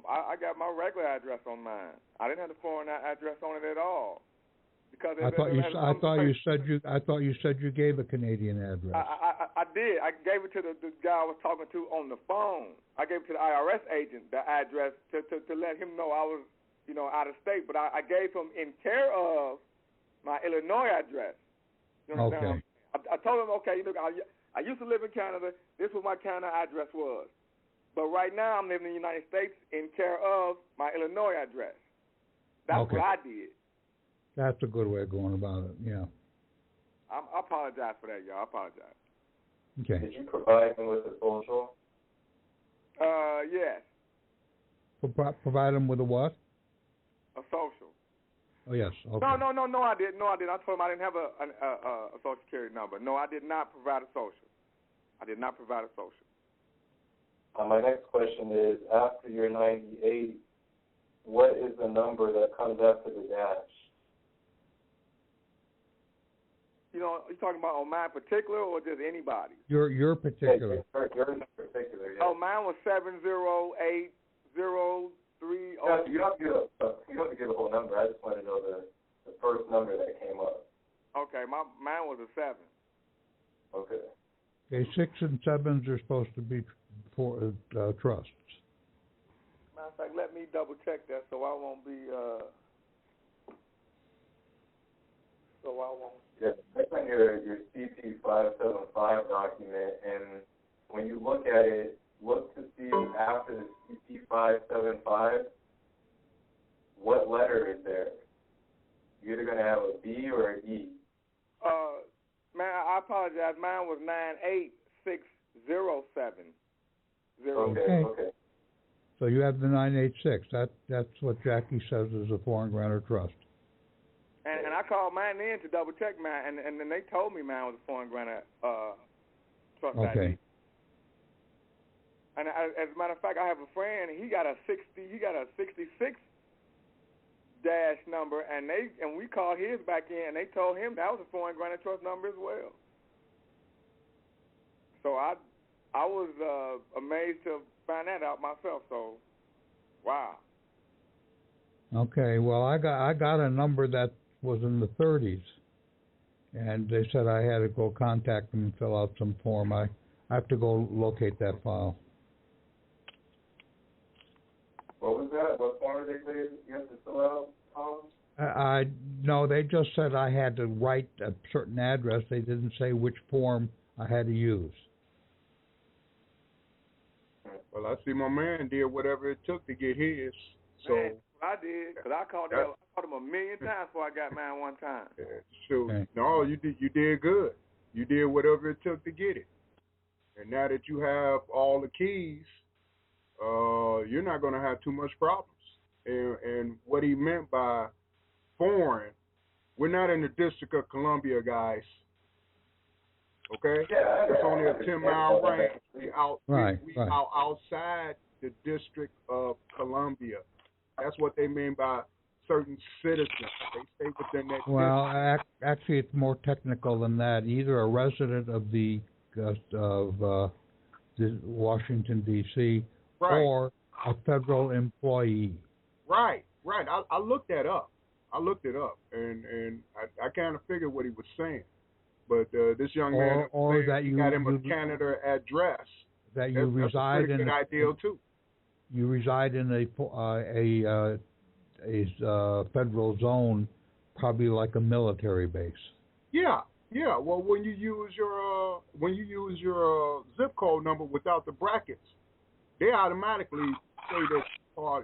I got my regular address on mine. I didn't have the foreign address on it at all. Because I thought you said you gave a Canadian address. I did. I gave it to the guy I was talking to on the phone. I gave it to the IRS agent, the address, to let him know I was, out of state. But I gave him in care of my Illinois address. You understand? Okay. I told him, okay, look, I used to live in Canada. This was my Canada address was. But right now I'm living in the United States in care of my Illinois address. That's what I did. That's a good way of going about it, yeah. I apologize for that, y'all. I apologize. Okay. Did you provide him with a social? Yes. Provide him with a what? A social. Oh, yes. Okay. No, I didn't. I told him I didn't have a social security number. No, I did not provide a social. I did not provide a social. My next question is, after your 98, what is the number that comes after the dash? You're talking about on mine particular or just anybody? Your particular. Yours in particular, yeah. Oh, mine was 70803. You don't have to give a whole number. I just want to know the first number that came up. Okay, mine was a 7. Okay. Okay, 6 and 7s are supposed to be for trusts. Matter of fact, let me double check that so I won't be. Yeah, click on your CP575 document, and when you look at it, look to see after the CP575, what letter is there. You're either going to have a B or an E. Man, I apologize. Mine was 98607. Okay. So you have the 986. That's what Jackie says is a foreign grantor trust. And I called mine in to double check mine, and then they told me mine was a foreign grantor trust. Okay. ID. And as a matter of fact, I have a friend. He got a 66 dash number, and we called his back in, and they told him that was a foreign grantor trust number as well. So I was amazed to find that out myself. So, wow. Okay. Well, I got a number that was in the 30s, and they said I had to go contact them and fill out some form. I have to go locate that file. What was that? What form did they say you have to fill out? No, they just said I had to write a certain address. They didn't say which form I had to use. Well, I see my man did whatever it took to get his. So Man, I did, because I called him a million times before I got mine one time. Yeah, sure. Okay. No, you did good. You did whatever it took to get it. And now that you have all the keys, you're not going to have too much problems. And what he meant by foreign, we're not in the District of Columbia, guys. Okay? Yeah, it's only a 10-mile range. We outside the District of Columbia. That's what they mean by certain citizens. They stay within that district. Well, actually, it's more technical than that. Either a resident of the Washington, D.C., right, or a federal employee. Right. I looked that up. And I kind of figured what he was saying. But this young man or that you got him a Canada address. That you reside that's a pretty good ideal too. You reside in a federal zone, probably like a military base. Yeah. Well, when you use your zip code number without the brackets, they automatically say that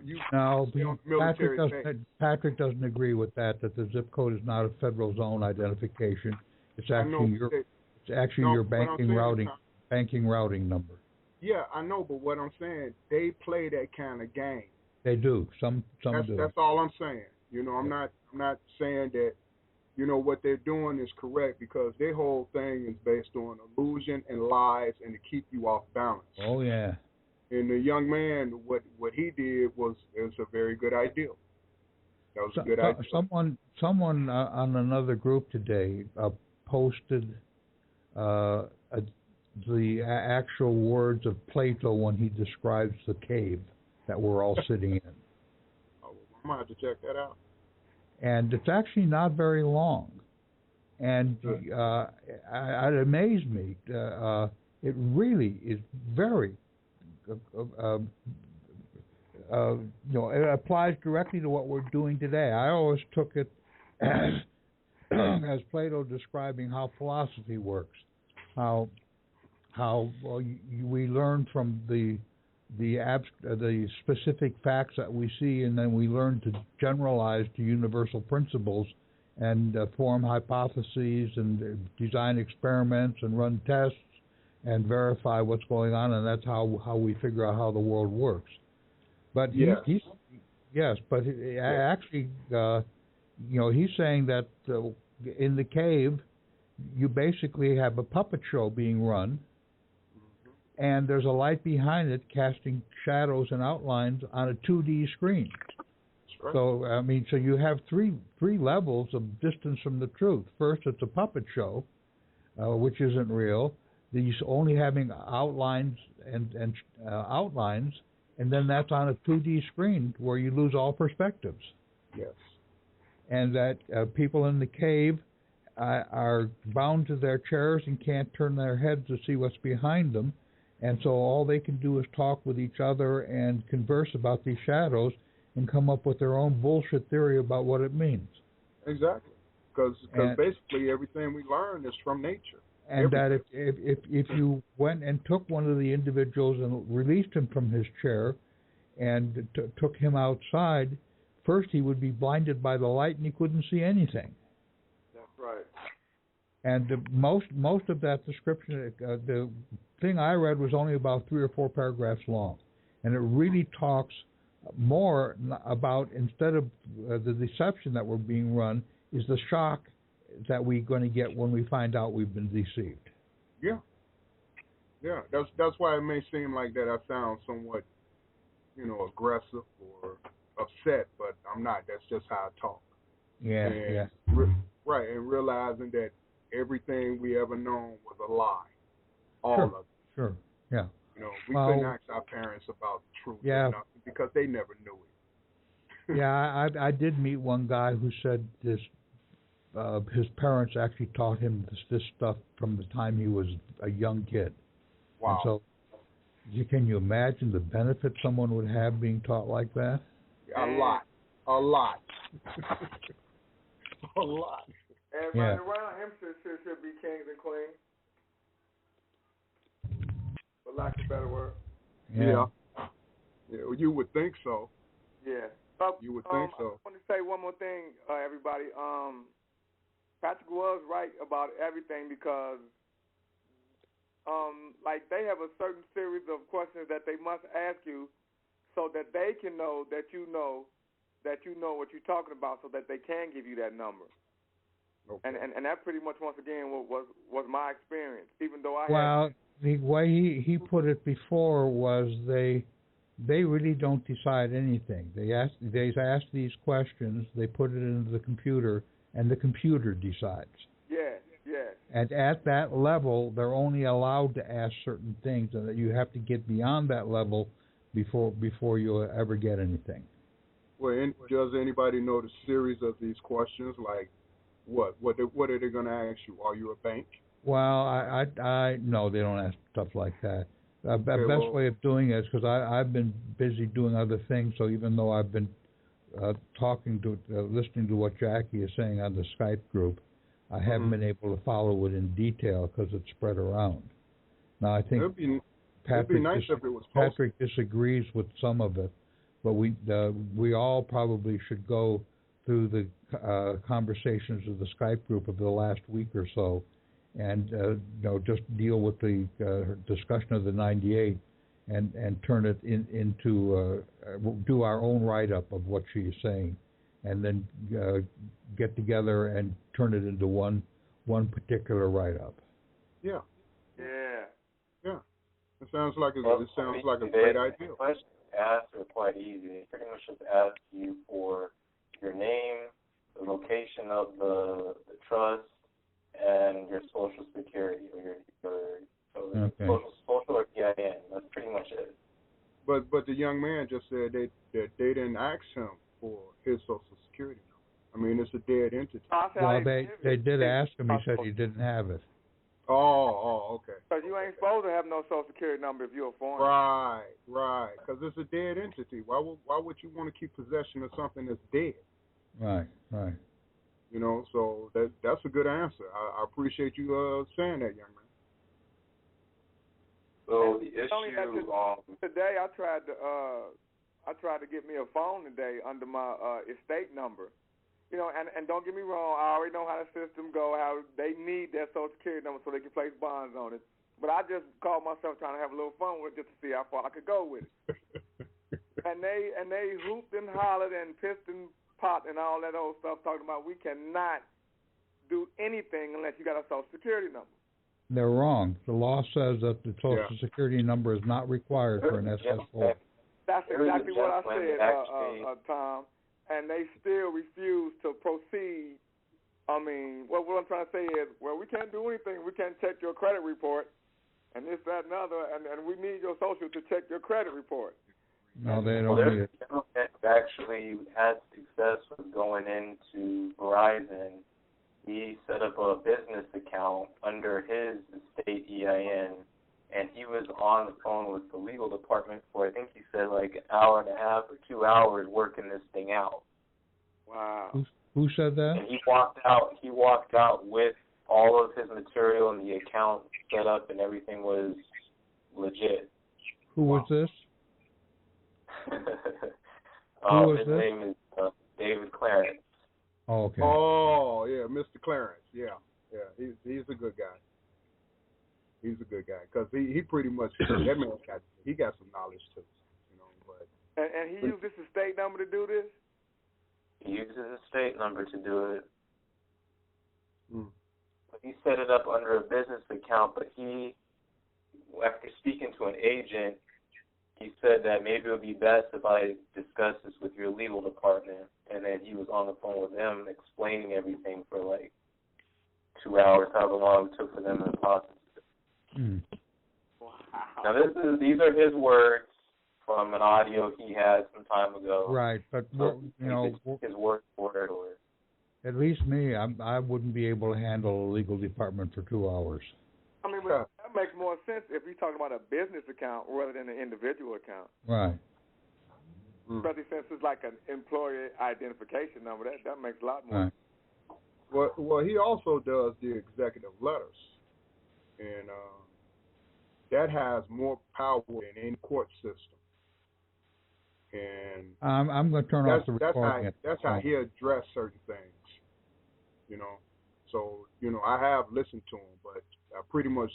you no, on the military base. Patrick doesn't agree with that. That the zip code is not a federal zone identification. It's actually your banking routing number. Yeah, I know, but what I'm saying, they play that kind of game. They do. Some do. That's all I'm saying. I'm not saying that, what they're doing is correct, because their whole thing is based on illusion and lies and to keep you off balance. Oh yeah. And the young man, what he did was a very good idea. That was a good idea. Someone on another group today posted the actual words of Plato when he describes the cave that we're all sitting in. Oh, I might have to check that out. And it's actually not very long. And it amazed me. It really is very, it applies directly to what we're doing today. I always took it as Plato describing how philosophy works, how we learn from the specific facts that we see, and then we learn to generalize to universal principles and form hypotheses and design experiments and run tests and verify what's going on, and that's how we figure out how the world works. But actually, he's saying that in the cave, you basically have a puppet show being run, and there's a light behind it casting shadows and outlines on a 2D screen. Right. So you have three levels of distance from the truth. First, it's a puppet show, which isn't real. These only having outlines and outlines, and then that's on a 2D screen where you lose all perspectives. Yes. And that people in the cave are bound to their chairs and can't turn their heads to see what's behind them. And so all they can do is talk with each other and converse about these shadows and come up with their own bullshit theory about what it means. Exactly. Because basically everything we learn is from nature. And that if you went and took one of the individuals and released him from his chair and took him outside, first he would be blinded by the light and he couldn't see anything. That's right. And most of that description, the thing I read was only about 3 or 4 paragraphs long, and it really talks more about, instead of the deception that we're being run, is the shock that we're going to get when we find out we've been deceived. Yeah. That's why it may seem like that I sound somewhat, aggressive or upset, but I'm not. That's just how I talk. Yeah. Right, and realizing that everything we ever known was a lie. All of it. Sure. Yeah. We couldn't ask our parents about the truth or nothing because they never knew it. Yeah, I did meet one guy who said this. His parents actually taught him this stuff from the time he was a young kid. Wow. And so, can you imagine the benefit someone would have being taught like that? A lot. A lot. Everybody around him should be kings and queens. For lack of a better word. Yeah. You would think so. Yeah. You would think so. I want to say one more thing, everybody. Patrick was right about everything because, they have a certain series of questions that they must ask you so that they can know that you know what you're talking about, so that they can give you that number. Okay. And that pretty much, once again, was my experience. Even though the way he put it before was they really don't decide anything. They ask these questions, they put it into the computer, and the computer decides. Yes. And at that level, they're only allowed to ask certain things, and that you have to get beyond that level before you ever get anything. Well, does anybody know the series of these questions? Like, what are they going to ask you? Are you a bank? Well, I no, they don't ask stuff like that. Best way of doing it is because I've been busy doing other things. So even though I've been listening to what Jackie is saying on the Skype group, I haven't been able to follow it in detail because it's spread around. Now I think it'd be nice if it was posted. Patrick disagrees with some of it, but we all probably should go through the conversations of the Skype group of the last week or so, and just deal with the discussion of the 98 and turn it into do our own write-up of what she is saying, and then get together and turn it into one particular write-up. Yeah. It sounds like a great idea. The questions asked are quite easy. They pretty much just ask you for your name, the location of the trust, and your social security or social or EIN. That's pretty much it. But the young man just said they didn't ask him for his social security number. I mean, it's a dead entity. Well, they did ask him. He said he didn't have it. Oh, okay. Because you ain't supposed to have no social security number if you're a foreigner. Right. Because it's a dead entity. Why would you want to keep possession of something that's dead? Right. So that's a good answer. I appreciate you saying that, young man. So the issue today, I tried to get me a phone today under my estate number. And don't get me wrong, I already know how the system go, how they need their social security number so they can place bonds on it. But I just called myself trying to have a little fun with it just to see how far I could go with it. and they hooped and hollered and pissed and pot and all that old stuff talking about we cannot do anything unless you got a social security number. They're wrong. The law says that the social security number is not required for an SS4. That's exactly what I said, Tom. And they still refuse to proceed. I mean, what I'm trying to say is, we can't do anything. We can't check your credit report and this, that, and other, and we need your social to check your credit report. No, they don't need it. Actually had success with going into Verizon. He set up a business account under his estate EIN and he was on the phone with the legal department for, I think he said, like an hour and a half or 2 hours working this thing out. Wow. Who said that? And he walked out with all of his material and the account set up and everything was legit. Who was this? His name is David Clarence. Oh, okay. Oh, yeah, Mr. Clarence. Yeah. He's a good guy. He's a good guy because he pretty much that man got some knowledge too, you know. But and he used this estate number to do this. He uses a state number to do it. Mm. But he set it up under a business account, but he, after speaking to an agent, he said that maybe it would be best if I discuss this with your legal department. And then he was on the phone with them explaining everything for like 2 hours, however long it took for them to process it. Mm. Wow. Now these are his words from an audio he had some time ago. Right, but his word for it, or at least me, I wouldn't be able to handle a legal department for 2 hours. I mean, but that makes more sense if you're talking about a business account rather than an individual account. Right. Especially since it's like an employee identification number. That makes a lot more sense. Well, he also does the executive letters, and that has more power than any court system. And I'm going to turn off the recording. That's how he addressed certain things, you know. So, you know, I have listened to him, but I pretty much